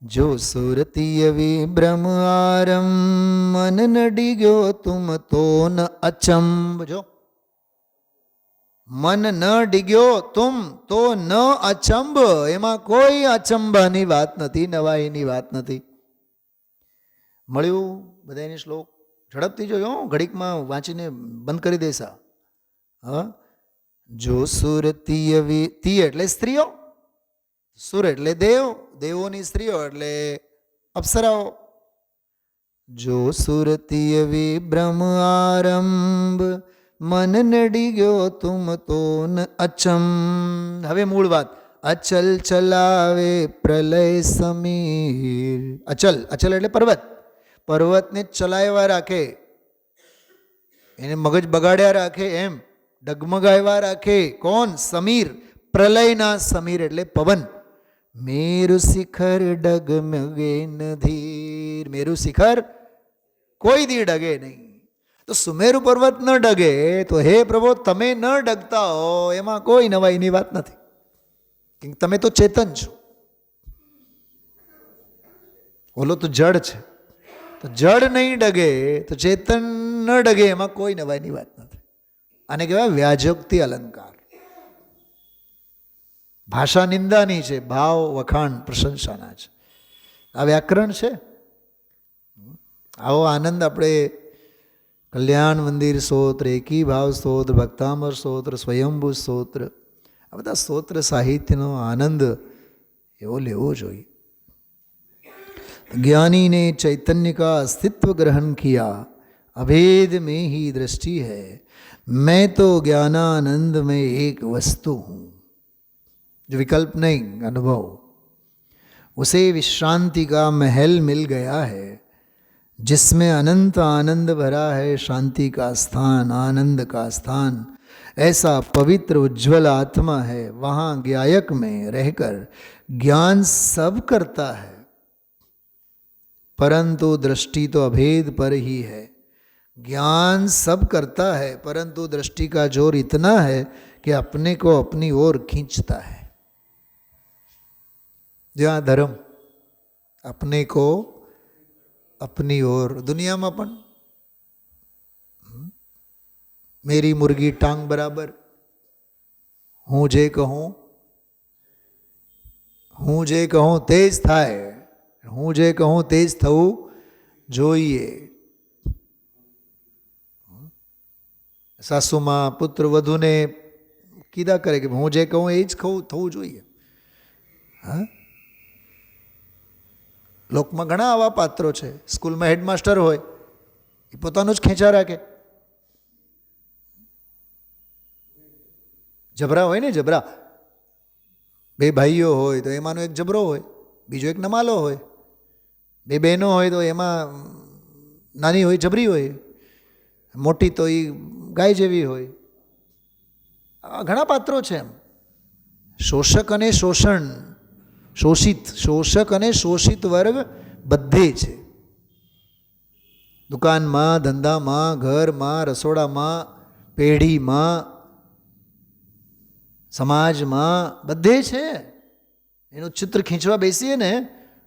જો સુરતીય વિભ્રમ આરમ મન નડી ગયો તુમ તો ન અચંબ. જો મન ન ડીગ્યો તુમ તો ન અચંબ, એમાં કોઈ અચંબાની વાત નથી, નવાઈની વાત નથી. મળ્યું બધાને શ્લોક? ઝડપથી જોયો, ઘડીકમાં વાંચીને બંધ કરી દેસા. હા, જો સુરતીય તી એટલે સ્ત્રીઓ, સુર એટલે દેવ, દેવોની સ્ત્રીઓ એટલે અપ્સરાઓ. જો સુરતીય વિભ્રમ આરંભ મન નડી ગયો તુમ તો ન અચમ. હવે મૂળ વાત, અચલ ચલાવે પ્રલય સમીર. અચલ, અચલ એટલે પર્વત, પર્વતને ચલાવ્યા રાખે, એને મગજ બગાડ્યા રાખે એમ, ડગમગાવ્યા રાખે. કોણ? સમીર, પ્રલયના સમીર એટલે પવન. મેરુ શિખર ડગમગે નધીર. મેરુ શિખર કોઈ દી ડગે નહીં. તો સુમેરુ પર્વત ન ડગે તો હે પ્રભુ તમે ન ડગતા હો, એમાં કોઈ નવાઈની વાત નથી. તમે તો ચેતન છો, ઓલો તો જડ છે. તો જડ નહીં ડગે તો ચેતન ન ડગે, એમાં કોઈ નવાઈની વાત નથી. આને કહેવાય વ્યાજોક્તિ અલંકાર. ભાષા નિંદાની છે, ભાવ વખાણ પ્રશંસાના છે. આ વ્યાકરણ છે. આવો આનંદ આપણે કલ્યાણ મંદિર સ્તોત્ર, એકી ભાવ સ્તોત્ર, ભક્તામર સ્તોત્ર, સ્વયંભૂ સ્તોત્ર, આ બધા સ્તોત્ર સાહિત્યનો આનંદ એવો લેવો જોઈએ. ज्ञानी ने चैतन्य का अस्तित्व ग्रहण किया, अभेद में ही दृष्टि है, मैं तो ज्ञानानंद में एक वस्तु हूँ. जो विकल्प नहीं, अनुभव, उसे विश्रांति का महल मिल गया है, जिसमें अनंत आनंद भरा है, शांति का स्थान, आनंद का स्थान. ऐसा पवित्र उज्ज्वल आत्मा है, वहाँ ज्ञायक में रहकर ज्ञान सब करता है, परंतु दृष्टि तो अभेद पर ही है. ज्ञान सब करता है, परंतु दृष्टि का जोर इतना है कि अपने को अपनी ओर खींचता है. जहाँ धर्म अपने को अपनी ओर, दुनिया में पण मेरी मुर्गी टांग बराबर, हूँ जे कहूँ तेज थाय, હું જે કહું તે જ થવું જોઈએ. સાસુમાં પુત્ર વધુને કીધા કરે કે હું જે કહું એ જ થવું જોઈએ. હા, લોકમાં ઘણા આવા પાત્રો છે. સ્કૂલમાં હેડમાસ્ટર હોય એ પોતાનું જ ખેંચા રાખે. જબરા હોય ને, જબરા, બે ભાઈઓ હોય તો એમાંનો એક જબરો હોય, બીજો એક નમાલો હોય. બે બહેનો હોય તો એમાં નાની હોય જબરી હોય, મોટી તો એ ગાય જેવી હોય. ઘણા પાત્રો છે એમ. શોષક અને શોષણ, શોષિત, શોષક અને શોષિત વર્ગ બધે છે. દુકાનમાં, ધંધામાં, ઘરમાં, રસોડામાં, પેઢીમાં, સમાજમાં, બધે છે. એનું ચિત્ર ખીંચવા બેસીએ ને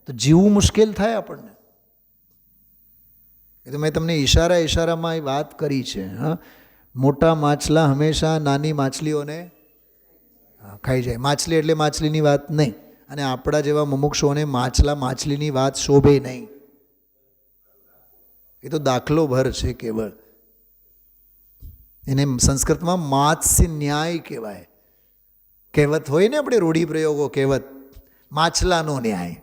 તો જીવવું મુશ્કેલ થાય આપણને. એ તો મેં તમને ઈશારામાં એ વાત કરી છે. હા, મોટા માછલા હંમેશા નાની માછલીઓને ખાઈ જાય. માછલી એટલે માછલીની વાત નહીં, અને આપણા જેવા મુમુક્ષોને માછલીની વાત શોભે નહીં. એ તો દાખલો ભર છે કેવળ. એને સંસ્કૃતમાં માત્સ્ય ન્યાય કહેવાય. કહેવત હોય ને આપણે રૂઢિપ્રયોગો, કહેવત, માછલાનો ન્યાય.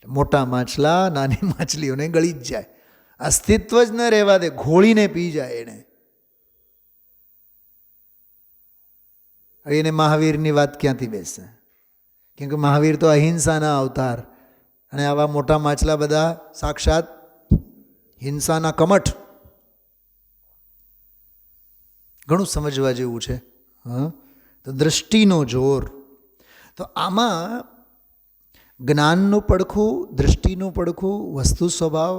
મોટા માછલા નાની માછલીઓને ગળી જ જાય, અસ્તિત્વ જ ન રહેવા દે, ઘોળીને પી જાય એને. હવે એને મહાવીરની વાત ક્યાંથી બેસે? કેમ કે મહાવીર તો અહિંસાના અવતાર, અને આવા મોટા માછલા બધા સાક્ષાત હિંસાના કમઠ. ઘણું સમજવા જેવું છે. હા, તો દૃષ્ટિનો જોર. તો આમાં જ્ઞાનનું પડખું, દૃષ્ટિનું પડખું, વસ્તુ સ્વભાવ,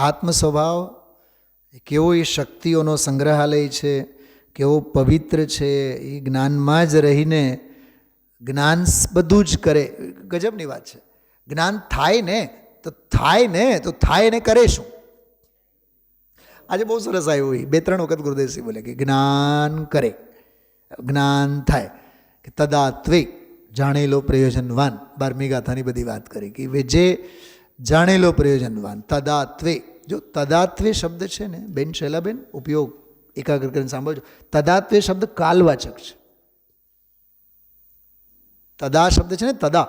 આત્મ સ્વભાવ, કેવો એ શક્તિઓનો સંગ્રહાલય છે, કેવો પવિત્ર છે, એ જ્ઞાનમાં જ રહીને જ્ઞાન બધું જ કરે. ગજબની વાત છે. જ્ઞાન થાય ને તો થાય ને કરે શું? આજે બહુ સરસ આવ્યું. એ 2-3 વખત ગુરુદેવસિંહ બોલે કે જ્ઞાન કરે, જ્ઞાન થાય, કે તદાત્વે, જાણેલો પ્રયોજનવાન. 12મી ગાથાની બધી વાત કરી કે જે જાણેલો પ્રયોજનવાન, તદાત્વે. જો તદાત્વે શબ્દ છે ને બેન શૈલાબેન, ઉપયોગ એકાગ્ર કરીને સાંભળજો. તદાત્વે શબ્દ કાલવાચક છે. તદા શબ્દ છે ને, તદા,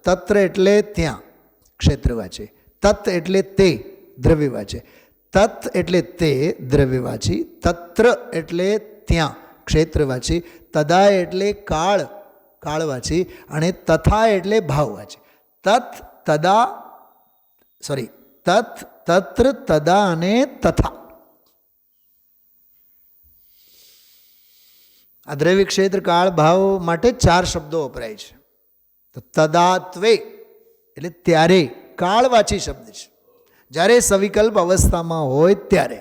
તત્ર એટલે ત્યાં, ક્ષેત્રવાચી. તત એટલે તે, દ્રવ્યવાચી. તત એટલે તે, દ્રવ્યવાચી. તત્ર એટલે ત્યાં, ક્ષેત્રવાચી. તદા એટલે કાળ, કાળવાચી. અને તથા એટલે ભાવવાચી. તત, તત્ર, તદા અને તથા. આ દ્રવ્ય, ક્ષેત્ર, કાળ, ભાવ માટે 4 શબ્દો વપરાય છે. તો તદાત્વે એટલે ત્યારે, કાળવાચી શબ્દ છે. જ્યારે સવિકલ્પ અવસ્થામાં હોય ત્યારે,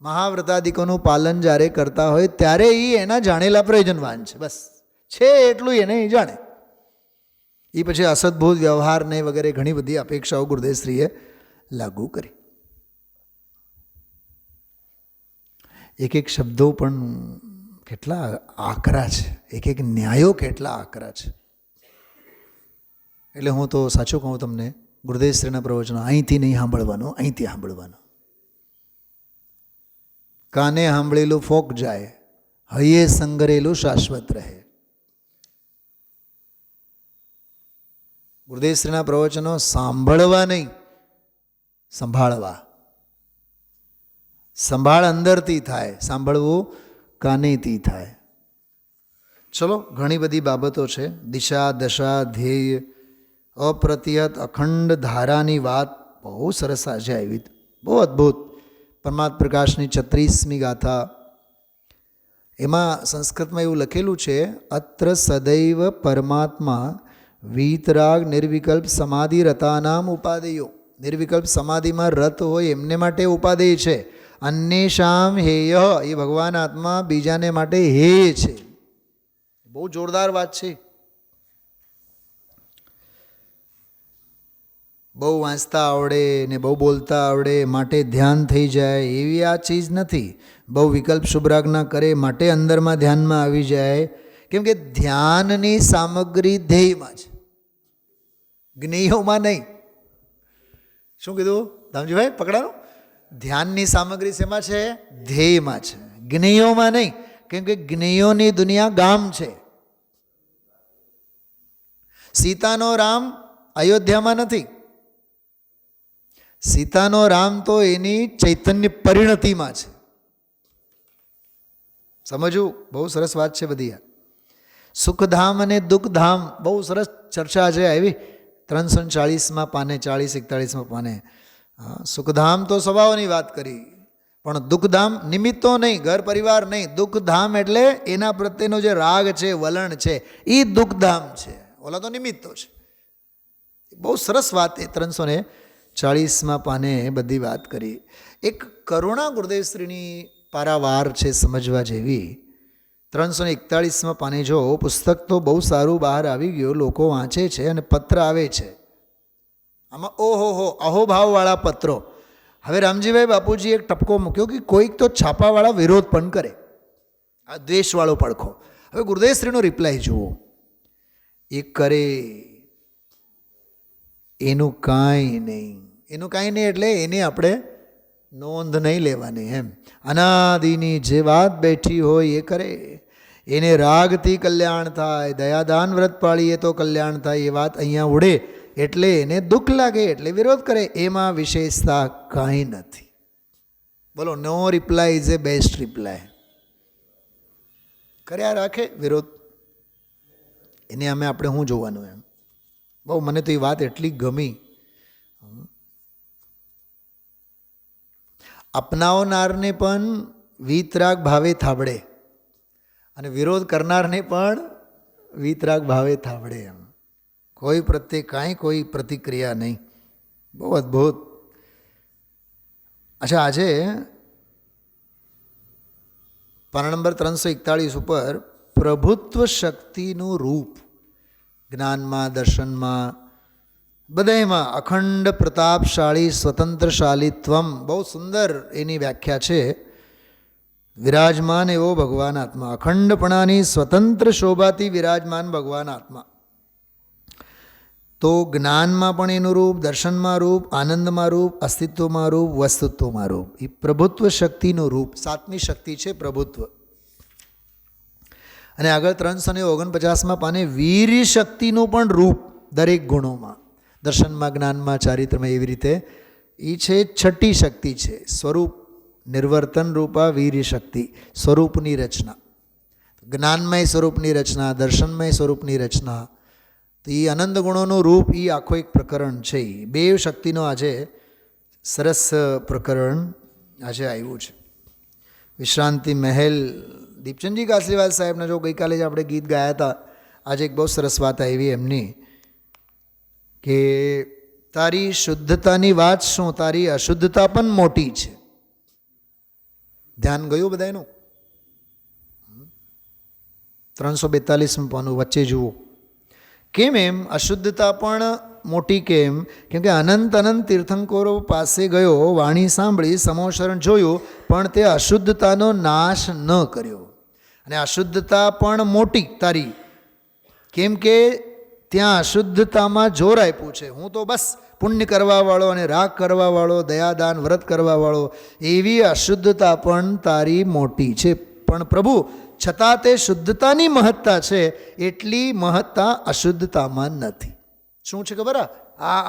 મહાવ્રતાદિકોનું પાલન જ્યારે કરતા હોય ત્યારે એ એના જાણેલા પ્રયોજનવાન છે. બસ છે એટલું એને જાણે. એ પછી અસદભૂત વ્યવહારને વગેરે ઘણી બધી અપેક્ષાઓ ગુરુદેવશ્રીએ લાગુ કરી. એક એક શબ્દો પણ કેટલા આકરા છે, એક એક ન્યાયો કેટલા આકરા છે. એટલે હું તો સાચું કહું તમને, ગુરુદેવશ્રીના પ્રવચનો અહીંથી નહીં સાંભળવાનું, અહીંથી સાંભળવાનું. કાને સાંભળેલું ફોક જાય, હૈયે સંગરેલું શાશ્વત રહે. ગુરુદેવશ્રીના પ્રવચનો સાંભળવા નહીં, સંભાળવા. સંભાળ અંદરથી થાય, સાંભળવું કાનેથી થાય. ચલો, ઘણી બધી બાબતો છે. દિશા, દશા, ધ્યેય, અપ્રતિહત અખંડ ધારાની વાત બહુ સરસ આજે આવી, બહુ અદ્ભુત. પરમાત્મ પ્રકાશની 36મી ગાથા, એમાં સંસ્કૃતમાં એવું લખેલું છે, અત્ર સદૈવ પરમાત્મા વીતરાગ નિર્વિકલ્પ સમાધિ રતાનામ ઉપાદેયો. નિર્વિકલ્પ સમાધિમાં રત હોય એમને માટે ઉપાદેય છે. અન્યેષામ હેય, એ ભગવાન આત્મા બીજાને માટે હેય છે. બહુ જોરદાર વાત છે. બહુ વાંચતા આવડે ને બહુ બોલતા આવડે માટે ધ્યાન થઈ જાય એવી આ ચીજ નથી. બહુ વિકલ્પ શુભરાગના કરે માટે અંદરમાં ધ્યાનમાં આવી જાય. કેમ કે ધ્યાનની સામગ્રી ધ્યેયમાં છે, જ્ઞેયોમાં નહીં. શું કીધું ધામજીભાઈ? પકડાનું. ધ્યાનની સામગ્રી શેમાં છે? ધ્યેયમાં છે, જ્ઞેયોમાં નહીં. કેમ કે જ્ઞેયોની દુનિયા ગામ છે. સીતાનો રામ અયોધ્યામાં નથી. સીતાનો રામ તો એની ચૈતન્ય પરિણતિમાં છે. સમજવું, બહુ સરસ વાત છે બધી. સુખધામ અને દુઃખધામ બહુ સરસ ચર્ચા છે આવી 340માં પાને, 40-41માં પાને. સુખધામ તો સ્વભાવની વાત કરી, પણ દુઃખધામ નિમિત્તો નહીં, ઘર પરિવાર નહીં. દુઃખધામ એટલે એના પ્રત્યેનો જે રાગ છે, વલણ છે, એ દુઃખધામ છે. ઓલા તો નિમિત્તો છે. બહુ સરસ વાત એ 340માં પાને બધી વાત કરી. એક કરુણા ગુરુદેવશ્રીની પારાવાર છે, સમજવા જેવી. 341માં પાને જો પુસ્તક તો બહુ સારું બહાર આવી ગયું, લોકો વાંચે છે અને પત્ર આવે છે આમાં. ઓહો અહોભાવવાળા પત્રો. હવે રામજીભાઈ બાપુજી એક ટપકો મૂક્યો કે કોઈક તો છાપાવાળા વિરોધ પણ કરે, આ દ્વેષવાળો પડખો. હવે ગુરુદેવશ્રીનો રિપ્લાય જુઓ. એ કરે એનું કાંઈ નહીં, એનું કાંઈ નહીં એટલે એની આપણે નોંધ નહીં લેવાની. એમ અનાદિની જે વાત બેઠી હોય એ કરે, એને રાગથી કલ્યાણ થાય, દયાદાન વ્રત પાળીએ તો કલ્યાણ થાય. એ વાત અહીંયા ઉડે એટલે એને દુઃખ લાગે એટલે વિરોધ કરે. એમાં વિશેષતા કાંઈ નથી. બોલો, no reply is a best reply. કર્યા રાખે વિરોધ, એને અમે આપણે શું જોવાનું? એમ બહુ મને તો એ વાત એટલી ગમી. અપનાવનારને પણ વીતરાગ ભાવે થાબડે અને વિરોધ કરનારને પણ વીતરાગ ભાવે થાબડે. એમ કોઈ પ્રત્યે કાંઈ કોઈ પ્રતિક્રિયા નહીં. બહુ અદ્ભુત. અચ્છા, આજે પાના નંબર 341 ઉપર પ્રભુત્વ શક્તિનું રૂપ જ્ઞાનમાં, દર્શનમાં, બધામાં અખંડ પ્રતાપશાળી સ્વતંત્રશાલીત્વમ, બહુ સુંદર એની વ્યાખ્યા છે. વિરાજમાન એવો ભગવાન આત્મા, અખંડપણાની સ્વતંત્ર શોભાથી વિરાજમાન ભગવાન આત્મા. તો જ્ઞાનમાં પણ એનું રૂપ, દર્શનમાં રૂપ, આનંદમાં રૂપ, અસ્તિત્વમાં રૂપ, વસ્તુત્વમાં રૂપ. એ પ્રભુત્વ શક્તિનું રૂપ, 7મી શક્તિ છે પ્રભુત્વ. અને આગળ 349માં પાને વીર્ય શક્તિનું પણ રૂપ દરેક ગુણોમાં, દર્શનમાં, જ્ઞાનમાં, ચારિત્રમાં, એવી રીતે એ છે 6ઠી શક્તિ છે. સ્વરૂપ નિર્વર્તન રૂપા વીર્ય શક્તિ, સ્વરૂપની રચના. જ્ઞાનમય સ્વરૂપની રચના, દર્શનમય સ્વરૂપની રચના. તો એ આનંદ ગુણોનું રૂપ, એ આખો એક પ્રકરણ છે. બે શક્તિનો આજે સરસ પ્રકરણ આજે આવ્યું છે. વિશ્રાંતિ મહેલ દીપચંદજી કાસલીવાલ સાહેબના જો ગઈકાલે જ આપણે ગીત ગાયા હતા, આજે એક બહુ સરસ વાત આવી એમની કે તારી શુદ્ધતાની વાત શું, તારી અશુદ્ધતા પણ મોટી છે. ધ્યાન ગયું બધાનું? 342 પાનું વચ્ચે જુઓ. કેમ એમ અશુદ્ધતા પણ મોટી? કેમ? કેમ કે અનંત તીર્થંકરો પાસે ગયો, વાણી સાંભળી, સમોશરણ જોયું, પણ તે અશુદ્ધતાનો નાશ ન કર્યો. અને અશુદ્ધતા પણ મોટી તારી. કેમ કે ત્યાં અશુદ્ધતામાં જોર આપ્યું છે. હું તો બસ પુણ્ય કરવાવાળો અને રાગ કરવાવાળો, દયાદાન વ્રત કરવાવાળો, એવી અશુદ્ધતા પણ તારી મોટી છે. પણ પ્રભુ છતાં તે શુદ્ધતાની મહત્તા છે, એટલી મહત્તા અશુદ્ધતામાં નથી. શું છે ખબર?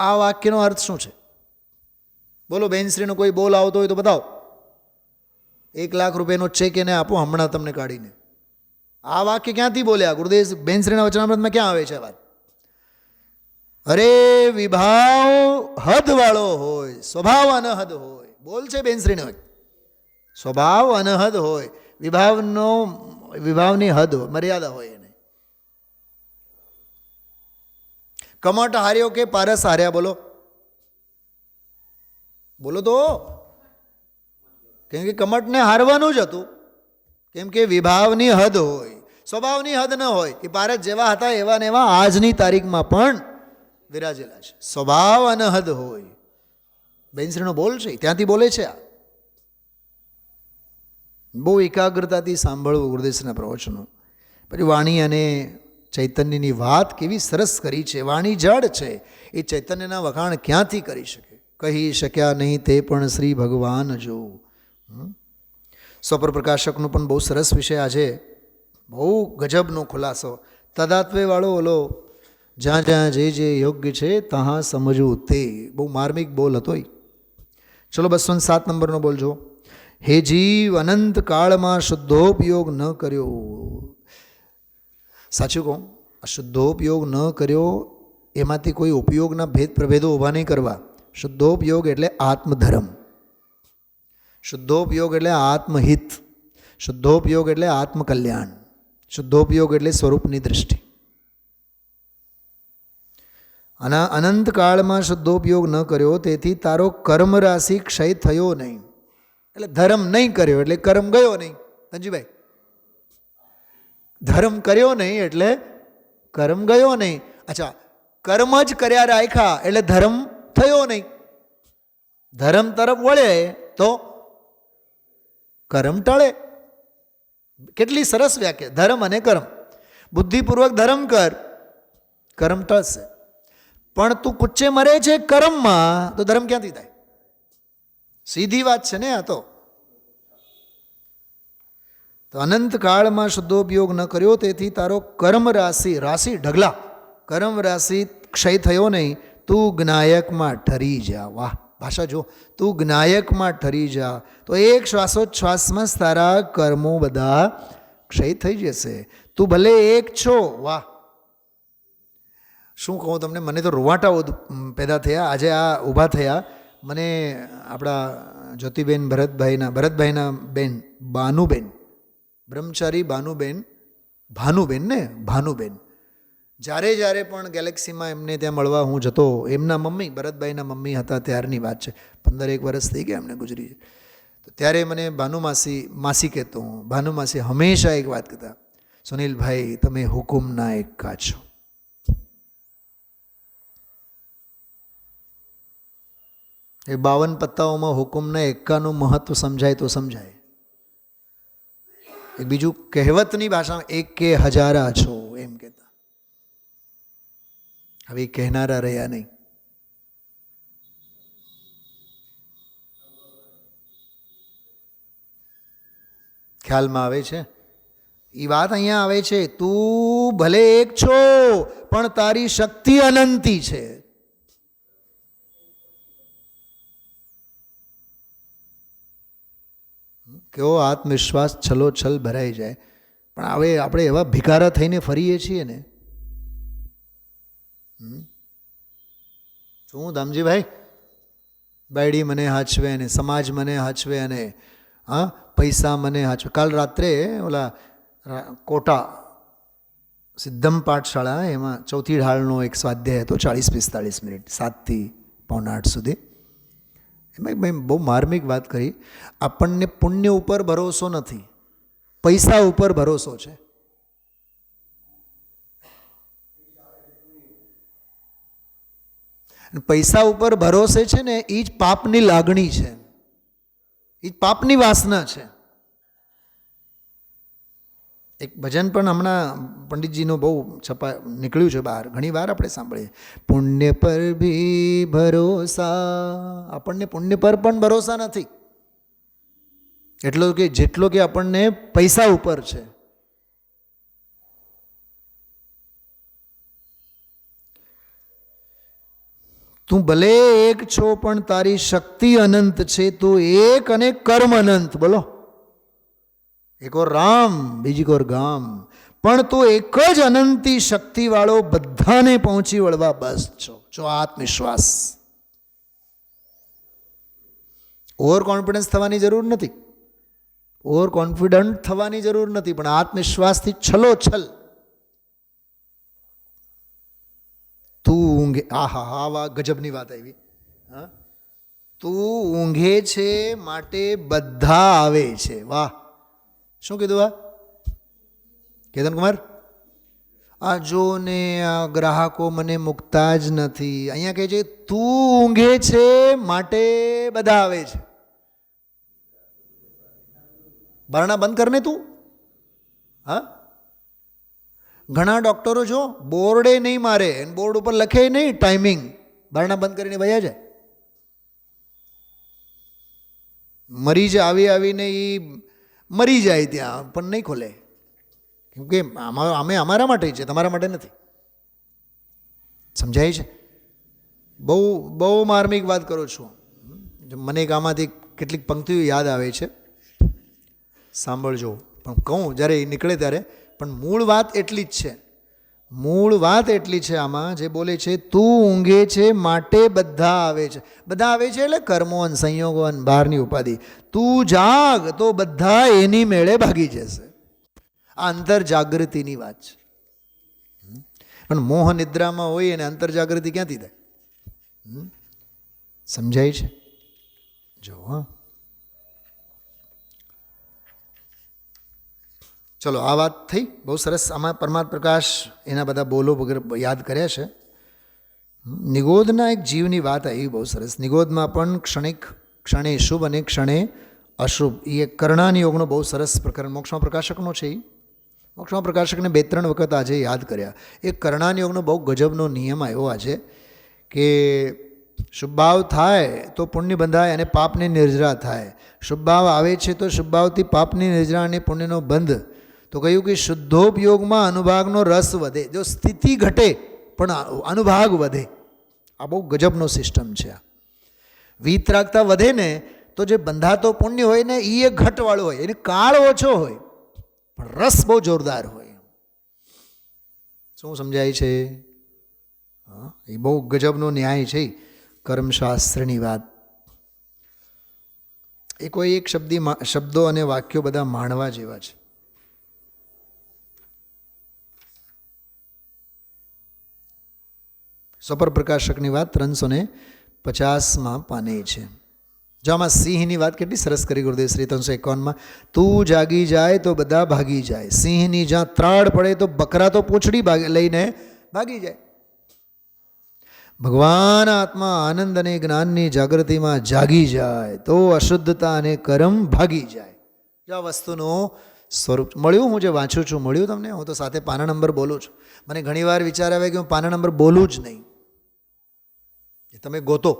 આ વાક્યનો અર્થ શું છે? બોલો બેનશ્રીનો કોઈ બોલ આવતો હોય તો બતાવો. 1 લાખ રૂપિયાનો ચેક એને આપો હમણાં તમને કાઢીને. આ વાક્ય ક્યાંથી બોલ્યા? ગુરુદેવ બેનશ્રીના વચનામૃતમાં ક્યાં આવે છે વાત? અરે વિભાવ હદવાળો હોય, સ્વભાવ અનહદ હોય. બોલ છે બેનશ્રીનો, સ્વભાવ અનહદ હોય, વિભાવની હદ હોય, મર્યાદા હોય એને. કમટ હાર્યો કે પારસ હાર્યા? બોલો બોલો તો. કેમ કે કમટને હારવાનું જ હતું. કેમ કે વિભાવની હદ હોય, સ્વભાવની હદ ન હોય. એ પારસ જેવા હતા એવા ને એવા આજની તારીખમાં પણ વિરાજેલા છે. સ્વભાવ અનહદ હોય. બેનશ્રીનો બોલ છે, ત્યાંથી બોલે છે. આ બહુ એકાગ્રતાથી સાંભળવું ગુરુદેવના પ્રવચનો. પછી વાણી અને ચૈતન્યની વાત કેવી સરસ કરી છે. વાણી જડ છે, એ ચૈતન્યના વખાણ ક્યાંથી કરી શકે? કહી શક્યા નહીં તે પણ શ્રી ભગવાન જો. સ્વપર પ્રકાશકનું પણ બહુ સરસ વિષય આજે, બહુ ગજબનો ખુલાસો. તદાત્વેવાળો ઓલો જ્યાં જ્યાં જે યોગ્ય છે ત્યાં સમજવું, તે બહુ માર્મિક બોલ હતો. ચલો 207 નંબરનો બોલજો. હે જીવ, અનંત કાળમાં શુદ્ધોપયોગ ન કર્યો. સાચું કહું, શુદ્ધોપયોગ ન કર્યો એમાંથી કોઈ ઉપયોગના ભેદ પ્રભેદો ઊભા નહીં કરવા. શુદ્ધોપયોગ એટલે આત્મધર્મ, શુદ્ધોપયોગ એટલે આત્મહિત, શુદ્ધોપયોગ એટલે આત્મકલ્યાણ, શુદ્ધોપયોગ એટલે સ્વરૂપની દૃષ્ટિ. અને અનંતકાળમાં શુદ્ધોપયોગ ન કર્યો, તેથી તારો કર્મ રાશિ ક્ષય થયો નહીં. એટલે ધર્મ નહીં કર્યો એટલે કર્મ ગયો નહીં. ધનજીભાઈ, ધર્મ કર્યો નહીં એટલે કર્મ ગયો નહીં. અચ્છા, કર્મ જ કર્યા રાખ્યા એટલે ધર્મ થયો નહીં. ધર્મ તરફ વળે તો કર્મ ટળે. કેટલી સરસ વ્યાખ્યા! ધર્મ અને કર્મ. બુદ્ધિપૂર્વક ધર્મ કર, કર્મ ટળશે. પણ તું કુચ્ચે મરે છે કર્મમાં, તો ધર્મ ક્યાંથી થાય? સીધી વાત છે ને આ તો. અનંતકાળમાં શુદ્ધોપયોગ ન કર્યો, તેથી તારો કર્મ રાશિ ઢગલા, કર્મ રાશિ ક્ષય થયો નહીં. તું જ્ઞાયકમાં ઠરી જા. વાહ, ભાષા જો. તું જ્ઞાયકમાં ઠરી જા, તો એક શ્વાસોચ્છ્વાસમાં તારા કર્મો બધા ક્ષય થઈ જશે. તું ભલે એક છો. વાહ, શું કહું તમને, મને તો રૂવાટા પેદા થયા આજે આ ઊભા થયા. મને આપણા જ્યોતિબેન ભરતભાઈના બેન બાનુબેન, બ્રહ્મચારી ભાનુબેન, જ્યારે પણ ગેલેક્સીમાં એમને ત્યાં મળવા હું જતો, એમના મમ્મી, ભરતભાઈના મમ્મી હતા ત્યારની વાત છે, 15-1 વર્ષ થઈ ગયા એમને ગુજરી. તો ત્યારે મને માસી કહેતો હું. ભાનુમાસી હંમેશા એક વાત કહેતા, સુનિલભાઈ તમે હુકુમના એક્કા છો. એ 52 પત્તાઓમાં હુકુમના એક્કાનું મહત્વ સમજાય તો સમજાય. એક બીજું કહેવતની ભાષામાં એક કે હજારા છો એમ કહેતા. હવે કહેનારા રહ્યા નહીં. ખ્યાલમાં આવે છે એ વાત? અહીંયા આવે છે, તું ભલે એક છો પણ તારી શક્તિ અનંતી છે. કેવો આત્મવિશ્વાસ છલોછલ ભરાઈ જાય. પણ હવે આપણે એવા ભિખારા થઈને ફરીએ છીએ ને. શું દામજીભાઈ, બાયડી મને હાચવે અને સમાજ મને હાચવે અને પૈસા મને હાચવે. કાલ રાત્રે ઓલા કોટા સિદ્ધમ પાઠશાળા, એમાં ચોથી ઢાળનો એક સ્વાધ્યાય હતો, 40-45 મિનિટ, 7 થી 7:45 સુધી. એમાં મેં બહુ માર્મિક વાત કરી. આપણને પુણ્ય ઉપર ભરોસો નથી, પૈસા ઉપર ભરોસો છે. પૈસા ઉપર ભરોસે છે ને એ જ પાપની લાગણી છે, એ જ પાપની વાસના છે. એક ભજન પણ હમણાં પંડિતજીનું બહુ નીકળ્યું છે બહાર, ઘણી વાર આપણે સાંભળીએ, પુણ્ય પર ભી ભરોસા. આપણને પુણ્ય પર પણ ભરોસા નથી, એટલો કે જેટલો કે આપણને પૈસા ઉપર છે. તું ભલે એક છો પણ તારી શક્તિ અનંત છે, તું એક અને કર્મ અનંત. બોલો, એક ઓર રામ બીજી કોર ગામ, પણ તું એક જ અનંતી શક્તિવાળો, બધાને પહોંચી વળવા બસ છો. જો આત્મવિશ્વાસ, ઓવર કોન્ફિડન્સ થવાની જરૂર નથી, ઓવર કોન્ફિડન્ટ થવાની જરૂર નથી, પણ આત્મવિશ્વાસથી છલોછલ તું ઊંઘે. આહા હા, વાહ, ગજબની વાત આવી. હા, તું ઊંઘે છે માટે બધા આવે છે. વાહ, શું કીધું આ કેતન કુમાર? આ જો ને આ ગ્રાહકો મને મૂકતા જ નથી. અહીંયા કહે છે તું ઊંઘે છે માટે બધા આવે છે. બારણા બંધ કરને તું. હા, ઘણા ડૉક્ટરો જો બોર્ડે નહીં મારે, બોર્ડ ઉપર લખે નહીં ટાઈમિંગ, બારણા બંધ કરીને વયા જાય. મરીજ આવીને એ મરી જાય ત્યાં, પણ નહીં ખોલે, કેમ કે અમે અમારા માટે છે, તમારા માટે નથી. સમજાય છે? બહુ બહુ માર્મિક વાત કરું છું. મને એક આમાંથી કેટલીક પંક્તિઓ યાદ આવે છે, સાંભળજો. પણ કહું જ્યારે એ નીકળે ત્યારે. પણ મૂળ વાત એટલી જ છે, મૂળ વાત એટલી છે આમાં જે બોલે છે તું ઊંઘે છે માટે બધા આવે છે. બધા આવે છે એટલે કર્મો અને સંયોગો અને બહારની ઉપાધિ. તું જાગ તો બધા એની મેળે ભાગી જશે. આ અંતર જાગૃતિની વાત છે. પણ મોહ નિદ્રામાં હોય અને અંતર જાગૃતિ ક્યાંથી થાય? સમજાય છે? જો હા, ચલો આ વાત થઈ, બહુ સરસ. આમાં પરમાત્મ પ્રકાશ એના બધા બોલો વગેરે યાદ કર્યા છે. નિગોધના એક જીવની વાત આવી બહુ સરસ. નિગોધમાં પણ ક્ષણે શુભ અને ક્ષણે અશુભ, એ કર્ણાની યોગનો બહુ સરસ પ્રકરણ મોક્ષમાં પ્રકાશકનો છે. એ મોક્ષમાં પ્રકાશકને 2-3 વખત આજે યાદ કર્યા. એ કર્ણાની યોગનો બહુ ગજબનો નિયમ આવ્યો આજે કે શુભ ભાવ થાય તો પુણ્ય બંધાય અને પાપની નિર્જરા થાય. શુભ ભાવ આવે છે તો શુભ ભાવથી પાપની નિર્જરા અને પુણ્યનો બંધ. તો કહ્યું કે શુદ્ધોપયોગમાં અનુભાગનો રસ વધે. જો સ્થિતિ ઘટે પણ અનુભાગ વધે. આ બહુ ગજબનો સિસ્ટમ છે. આ વિતરાગતા વધે ને તો જે બંધાતો પુણ્ય હોય ને એ ઘટવાળો હોય, એને કાળ ઓછો હોય પણ રસ બહુ જોરદાર હોય. શું સમજાય છે? હા, એ બહુ ગજબનો ન્યાય છે કર્મશાસ્ત્રની વાત. એ કોઈ એક શબ્દો અને વાક્યો બધા માણવા જેવા છે. સપર પ્રકાશકની વાત 350માં પાને છે. જો આમાં સિંહની વાત કેટલી સરસ કરી ગુરુદેવ શ્રી 351માં. તું જાગી જાય તો બધા ભાગી જાય. સિંહની જ્યાં ત્રાડ પડે તો બકરા તો પૂંછડી લઈને ભાગી જાય. ભગવાન આત્મા આનંદ અને જ્ઞાનની જાગૃતિમાં જાગી જાય તો અશુદ્ધતા અને કર્મ ભાગી જાય. જો આ વસ્તુનું સ્વરૂપ મળ્યું. હું જે વાંચું છું મળ્યું તમને? હું તો સાથે પાના નંબર બોલું છું. મને ઘણીવાર વિચાર આવે કે હું પાના નંબર બોલું જ નહીં, તમે ગોતો.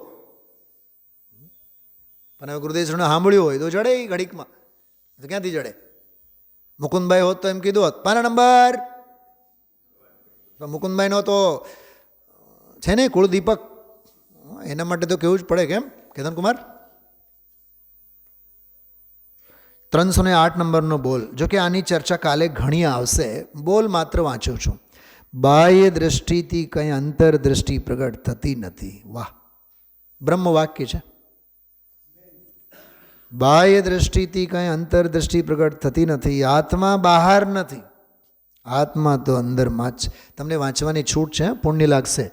પણ હવે ગુરુદેવશ્રીને સાંભળ્યું હોય તો જડે એ ઘડીકમાં, તો ક્યાંથી જડે? મુકુંદભાઈ હોત તો એમ કીધું હોત પાના નંબર. મુકુંદભાઈનો તો છે ને કુળદીપક, એના માટે તો કેવું જ પડે. કેમ કેતન કુમાર? 308 નંબરનો બોલ. જો કે આની ચર્ચા કાલે ઘણી આવશે. બોલ માત્ર વાંચું છું. બાહ્ય દ્રષ્ટિથી કંઈ અંતરદ્રષ્ટિ પ્રગટ થતી નથી. વાહ, બ્રહ્મ વાક્ય છે. બાહ્ય દ્રષ્ટિથી કંઈ અંતરદ્રષ્ટિ પ્રગટ થતી નથી. આત્મા બહાર નથી, આત્મા તો અંદરમાં જ. તમને વાંચવાની છૂટ છે, પુણ્ય લાગશે.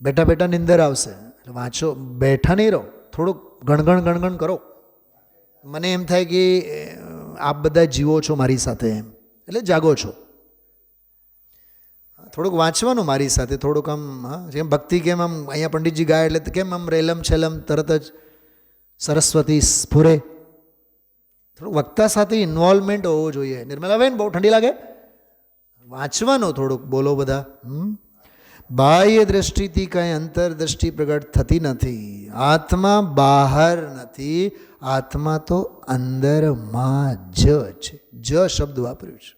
બેઠા બેઠા નિંદર આવશે, વાંચો. બેઠા નહીં રહો, થોડુંક ગણગણ કરો. મને એમ થાય કે આપ બધા જીવો છો મારી સાથે, એમ એટલે જાગો છો. થોડુંક વાંચવાનું મારી સાથે, થોડુંક આમ. હા, જેમ ભક્તિ કેમ આમ અહીંયા પંડિતજી ગાય એટલે કેમ આમ રેલમ છેલમ તરત જ સરસ્વતી સ્ફુરે. થોડું વક્તા સાથે ઇન્વોલ્વમેન્ટ હોવું જોઈએ. નિર્મલાબેન બહુ ઠંડી લાગે, વાંચવાનું થોડુંક, બોલો બધા. બાહ્ય દ્રષ્ટિથી કાંઈ અંતરદ્રષ્ટિ પ્રગટ થતી નથી. આત્મા બહાર નથી, આત્મા તો અંદરમાં જ છે. જ શબ્દ વાપર્યું છે.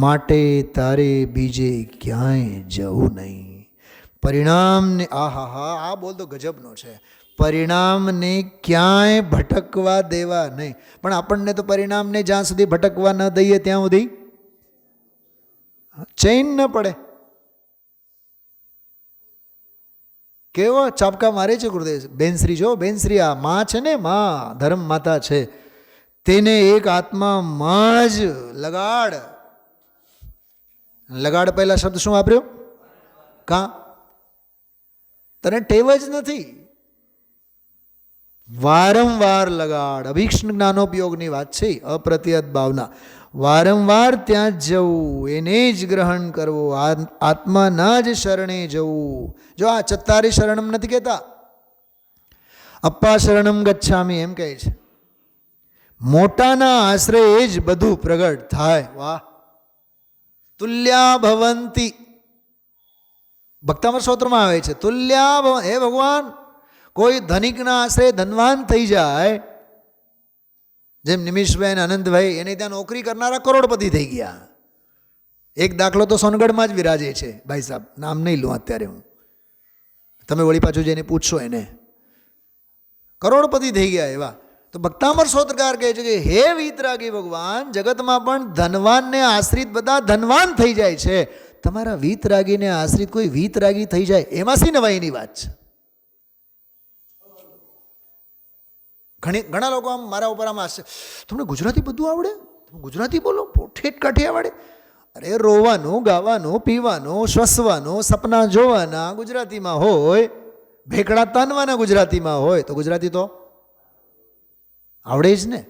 માટે તારે બીજે ક્યાંય જવું નહીં. પરિણામને આ બોલ તો ગજબનો છે. પરિણામને ક્યાંય ભટકવા દેવા નહીં. પણ આપણને તો પરિણામને જ્યાં સુધી ભટકવા ન દઈએ ત્યાં સુધી ચૈન ન પડે. કેવો ચાપકા મારે છે ગુરુદેવ. બેનશ્રી જો, બેનશ્રી આ માં છે ને, માં ધર્મ માતા છે, તેને એક આત્મામાં જ લગાડ. લગાડ પહેલા શબ્દ શું વાપર્યો? કાં? તને ટેવ જ નથી. વારંવાર લગાડ. અભિક્ષણ જ્ઞાનોપયોગની વાત છે, અપ્રત્યત ભાવના. વારંવાર ત્યાં જ જવું, એને જ ગ્રહણ કરવું, આત્માના જ શરણે જવું. જો આ ચત્તારી શરણમ નથી કહેતા, અપ્પા શરણમ ગચ્છામી એમ કહે છે. મોટાના આશ્રય જ બધું પ્રગટ થાય. વાહ! તુલ્યા ભવંતી ભક્તામર સ્તોત્રમાં આવે છે. તુલ્યા હે ભગવાન, કોઈ ધનિકના આશ્રય ધનવાન થઈ જાય, જેમ નિમિષભાઈ અને આનંદભાઈ, એને ત્યાં નોકરી કરનારા કરોડપતિ થઈ ગયા. એક દાખલો તો સોનગઢમાં જ વિરાજે છે. ભાઈ સાહેબ, નામ નહીં લઉં અત્યારે હું, તમે વળી પાછું જઈને પૂછશો એને. કરોડપતિ થઈ ગયા એવા. તો ભક્તામર સ્તોત્રકાર કહે છે કે હે વીતરાગી ભગવાન, જગતમાં પણ ધનવાનને આશ્રિત બધા ધનવાન થઈ જાય છે. તમારા વીતરાગીને આશ્રિત કોઈ વીતરાગી થઈ જાય, એમાં શી નવાઈની વાત છે? ઘણા લોકો આમ મારા ઉપર આમ આશ્ચર્ય, તમને ગુજરાતી બધું આવડે, તમે ગુજરાતી બોલો, ઠેઠ કાઠિયાવાડે. અરે રોવાનું, ગાવાનું, પીવાનું, શ્વસવાનું, સપના જોવાના ગુજરાતીમાં હોય, ભેકડા તાનવાના ગુજરાતીમાં હોય, તો ગુજરાતી તો આવડે જ ને.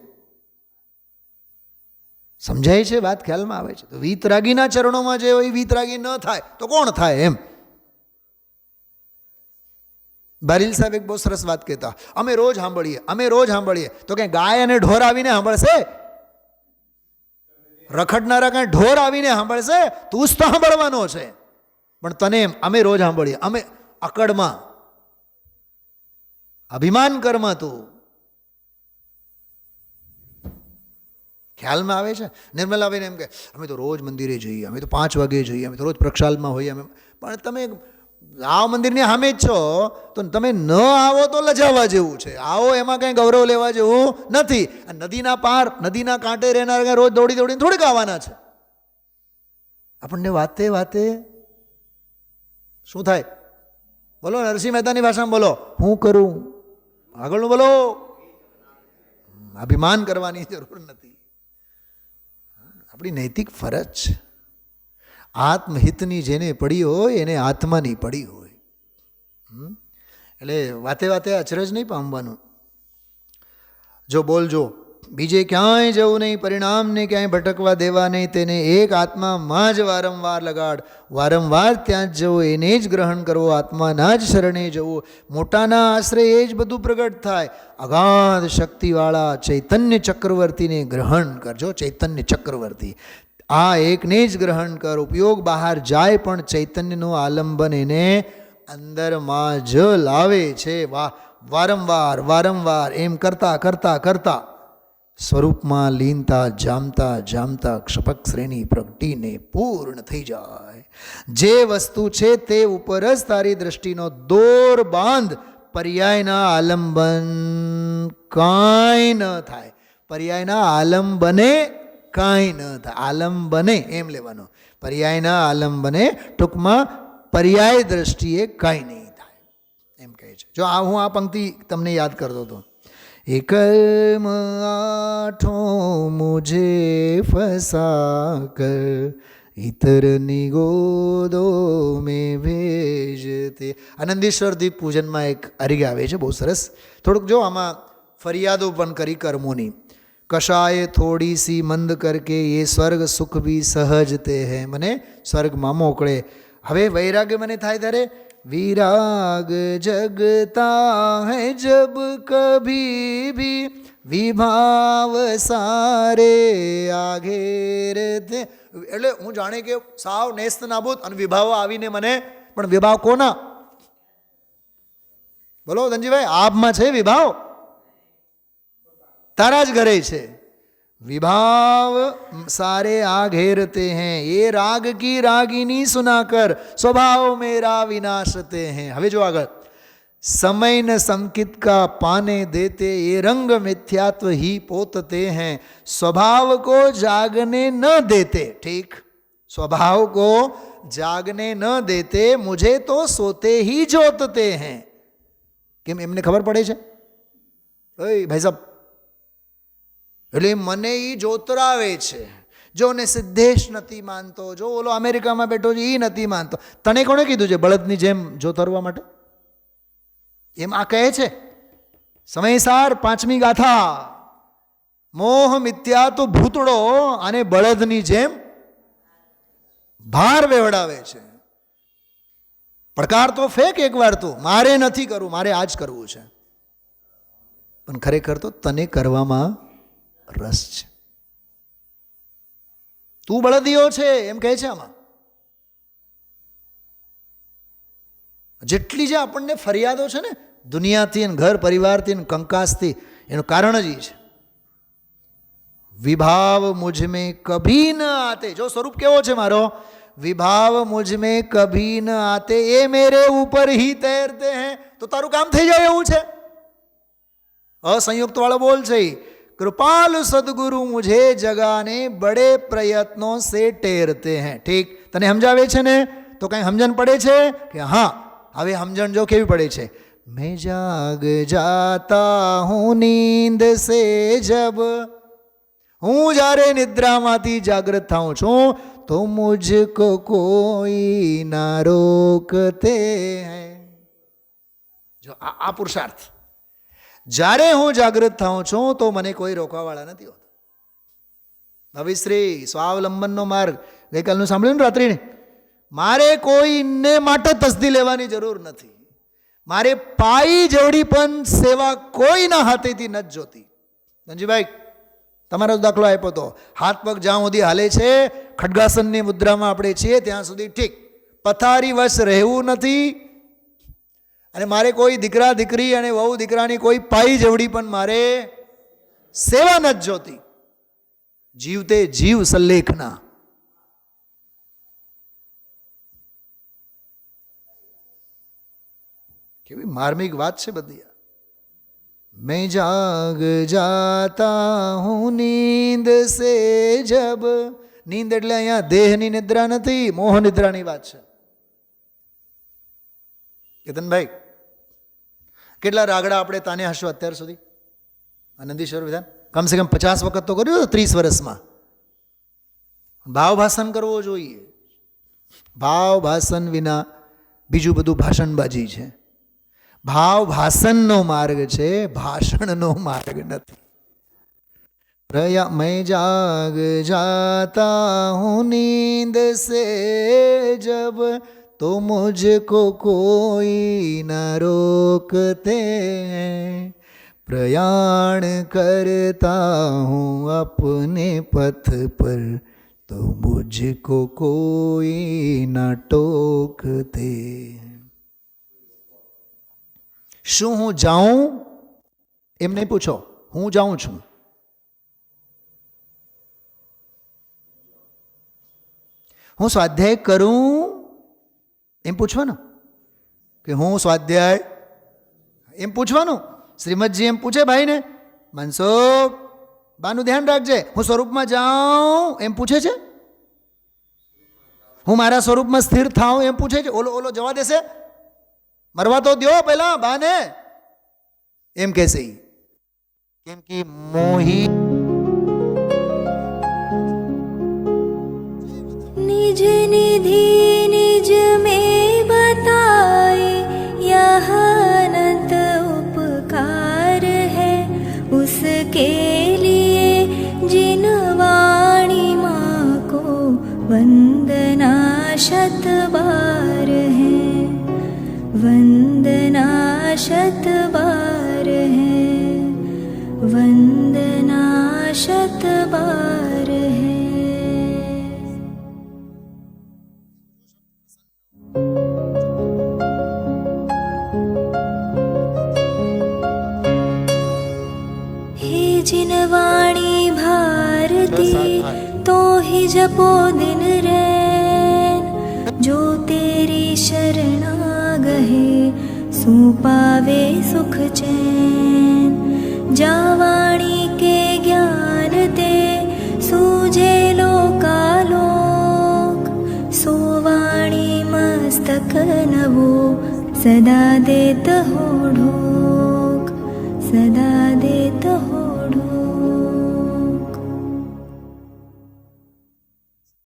સમજાય છે વાત, ખ્યાલમાં આવે છે. તો વીતરાગીના ચરણોમાં જે હોય વીતરાગી ન થાય તો કોણ થાય એમ. બારીલ સાહેબ એક બહુ સરસ વાત કહેતા, અમે રોજ સાંભળીએ. તો ક્યાંય ગાય અને ઢોર આવીને સાંભળશે? રખડનારા કાંઈ ઢોર આવીને સાંભળશે? તું જ તો સાંભળવાનો છે. પણ તને એમ અમે રોજ સાંભળીએ, અમે અકડમાં, અભિમાન કરમાં તું. ખ્યાલમાં આવે છે? નિર્મલાબેન એમ કે અમે તો રોજ મંદિરે જઈએ, અમે તો 5 વાગે જઈએ, અમે તો રોજ પ્રક્ષાલમાં હોઈએ. અમે પણ તમે આ મંદિરની સામે જ છો, તો તમે ન આવો તો લજાવવા જેવું છે. આવો એમાં કંઈ ગૌરવ લેવા જેવું નથી. નદીના પાર, નદીના કાંઠે રહેનાર રોજ દોડીને થોડીક આવવાના છે. આપણને વાતે વાતે શું થાય? બોલો, નરસિંહ મહેતાની ભાષામાં બોલો, હું કરું, આગળનું બોલો. અભિમાન કરવાની જરૂર નથી. આપણી નૈતિક ફરજ છે. આત્મહિતની જેને પડી હોય એને આત્માની પડી હોય. એટલે વાતે વાતે અચરજ નહીં પામવાનું. જો બોલજો, બીજે ક્યાંય જવું નહીં, પરિણામને ક્યાંય ભટકવા દેવા નહીં, તેને એક આત્મામાં જ વારંવાર લગાડ. વારંવાર ત્યાં જ જવું, એને જ ગ્રહણ કરવો, આત્માના જ શરણે જવું. મોટાના આશ્રય એ જ બધું પ્રગટ થાય. અગાધ શક્તિવાળા ચૈતન્ય ચક્રવર્તીને ગ્રહણ કરજો. ચૈતન્ય ચક્રવર્તી, આ એકને જ ગ્રહણ કર. ઉપયોગ બહાર જાય પણ ચૈતન્યનું આલંબન એને અંદરમાં જ લાવે છે. વારંવાર એમ કરતા સ્વરૂપમાં લીનતા જામતા ક્ષપક શ્રેણી પ્રગટીને પૂર્ણ થઈ જાય. જે વસ્તુ છે તે ઉપર જ તારી દ્રષ્ટિનો દોર બાંધ. પર્યાયના આલંબન કાંઈ ન થાય. પર્યાયના આલંબને કાંઈ ન થાય. આલંબને એમ લેવાનો, પર્યાયના આલંબને, ટૂંકમાં પર્યાય દ્રષ્ટિએ કાંઈ નહીં થાય એમ કહે છે. જો હું આ પંક્તિ તમને યાદ કરતો હતો. એકમ આઠો મુझे फंसा कर इतरनी गोदो में भेजते. આનંદેશ્વર દીપ પૂજનમાં એક અરિગ આવે છે, બહુ સરસ. થોડુંક જો આમાં ફરિયાદો પણ કરી કર્મોની. કશાય થોડી સી મંદ કરકે ये સ્વર્ગ સુખ ભી સહજતે હૈ. મને સ્વર્ગમાં મોકળે. હવે વૈરાગ્ય મને થાય ત્યારે विराग जगता है जब कभी भी વિભાવ સારે આઘેર તે. એટલે હું જાણે કે સાવ નેસ્ત નાબૂદ અને વિભાવો આવીને મને, પણ વિભાવ કોના? બોલો ધનજીભાઈ, આપમાં છે વિભાવ? તારા જ ઘરે છે. विभाव सारे आघेरते हैं, ये राग की रागिनी सुनाकर स्वभाव मेरा विनाशते हैं. હવે જો આગળ, समय न संकित का पाने देते, ये रंग मिथ्यात्व ही पोतते हैं, स्वभाव को जागने न देते. ठीक, स्वभाव को जागने न देते, मुझे तो सोते ही जोतते हैं. કેમ એમને ખબર પડે છે? ઓય ભાઈ સાહેબ, એટલે મને એ જોતરાવે છે. જો ને સિદ્ધેશ નથી માનતો, જો ઓલો અમેરિકામાં બેઠો છે એ નથી માનતો. તને કોણે કીધું છે બળદની જેમ જોતરવા માટે? એમ આ કહે છે સમયસાર 5મી ગાથા, મોહ મિથ્યા તો ભૂતડો અને બળદની જેમ ભાર વેવડાવે છે. પડકાર તો ફેંક એકવાર તું, મારે નથી કરવું, મારે આજ કરવું છે. પણ ખરેખર તો તને કરવામાં રસ છે. તું બળદિયો છે એમ કહે છે. આમાં જેટલી જે આપણને ફરિયાદો છે ને દુનિયાથી અને ઘર પરિવારથી અને કંકાસથી, એનું કારણ જ છે વિભાવ મુझ में कभी न आते. જો સ્વરૂપ કેવો છે મારો? વિભાવ મુझ में कभी न आते, ये मेरे ऊपर ही तैरते हैं. તો તારું કામ થઈ જાય એવું છે. असंयुक्त वाला बोल છે, कृपाल सदगुरु मुझे जगाने बड़े प्रयत्नों से टेरते हैं. ठीक, तने समझावे છે ને તો કઈ સમજણ પડે છે કે હા? હવે સમજણ જો કેવી પડે છે. मैं जाग जाता हूँ नींद से जब, હું જ્યારે નિદ્રામાંથી જાગૃત થાઉં છું તો મુझको कोई ना रोकते हैं. જો આ પુરુષાર્થ, જ્યારે હું જાગૃત થાઉં છું તો મને કોઈ રોકવાવાળા નથી હોતા. ભવિશ્રી સ્વાવલંબનનો માર્ગ ગઈકાલનું સાંભળ્યું ને રાત્રિને? મારે કોઈને માટે તસ્દી લેવાની જરૂર નથી. મારે પાઈ જેવડી પણ સેવા કોઈના હાથેથી નથી જોતી. ધનજીભાઈ, તમારો દાખલો આપ્યો તો હાથ પગ જ્યાં સુધી હાલે છે, ખડગાસનની મુદ્રામાં આપણે છીએ ત્યાં સુધી ઠીક, પથારી વશ રહેવું નથી. અને મારે કોઈ દીકરા દીકરી અને વહુ દીકરાની કોઈ પાઈ જેવડી પણ મારે સેવા નથી જોતી. જીવતે જીવ સલ્લેખના. કેવી માર્મિક વાત છે બધી. मैं जाग जाता हूँ नींद से जब. નીંદ એટલે અહીંયા દેહની નિદ્રા નથી, મોહ નિદ્રાની વાત છે. કેતનભાઈ, કેટલા રાગડા આપણે તાને હશો અત્યાર સુધી આનંદીશ્વર વિધાન? કમસે કમ 50 વખત તો કર્યું 30 વર્ષમાં. ભાવ ભાષણ કરવો જોઈએ. ભાવ ભાષણ વિના બીજું બધું ભાષણબાજી છે. ભાવ ભાષણનો માર્ગ છે, ભાષણનો માર્ગ નથી. मैं जाग जाता हूँ नींद से जब, तो मुझको कोई न रोकते हैं. प्रयाण करता हूँ अपने पथ पर, तो मुझको कोई न टोकते. શું હું જાઉં એમ નહીં પૂછો, હું જાઉં છું. હું સ્વાધ્યાય કરું એમ પૂછવાનું કે હું સ્વાધ્યાય એમ પૂછવાનું. શ્રીમદજી એમ પૂછે ભાઈને, મનસુખ બાનું ધ્યાન રાખજે, હું સ્વરૂપમાં જાઉં એમ પૂછે છે? હું મારા સ્વરૂપમાં સ્થિર થાઉં એમ પૂછે છે? ઓલો જવા દેશે? મરવા તો દો પહેલા બાને, એમ કહેશે. કેમ કે મોહી
निज निधि निज में बताए, यह अनंत उपकार है उसके लिए जिन वाणी माँ को वंदना शत बार है, वंदना शत बार है, वंदना शत बार है। हे जिनवाणी भारती तो ही जपो दिन रैन, जो तेरी शरणा गहे सो पावे सुख चैन। जावाणी के ज्ञान ते सूझे लोकालोक, सोवाणी मस्तक नवो सदा देत हो ढोक।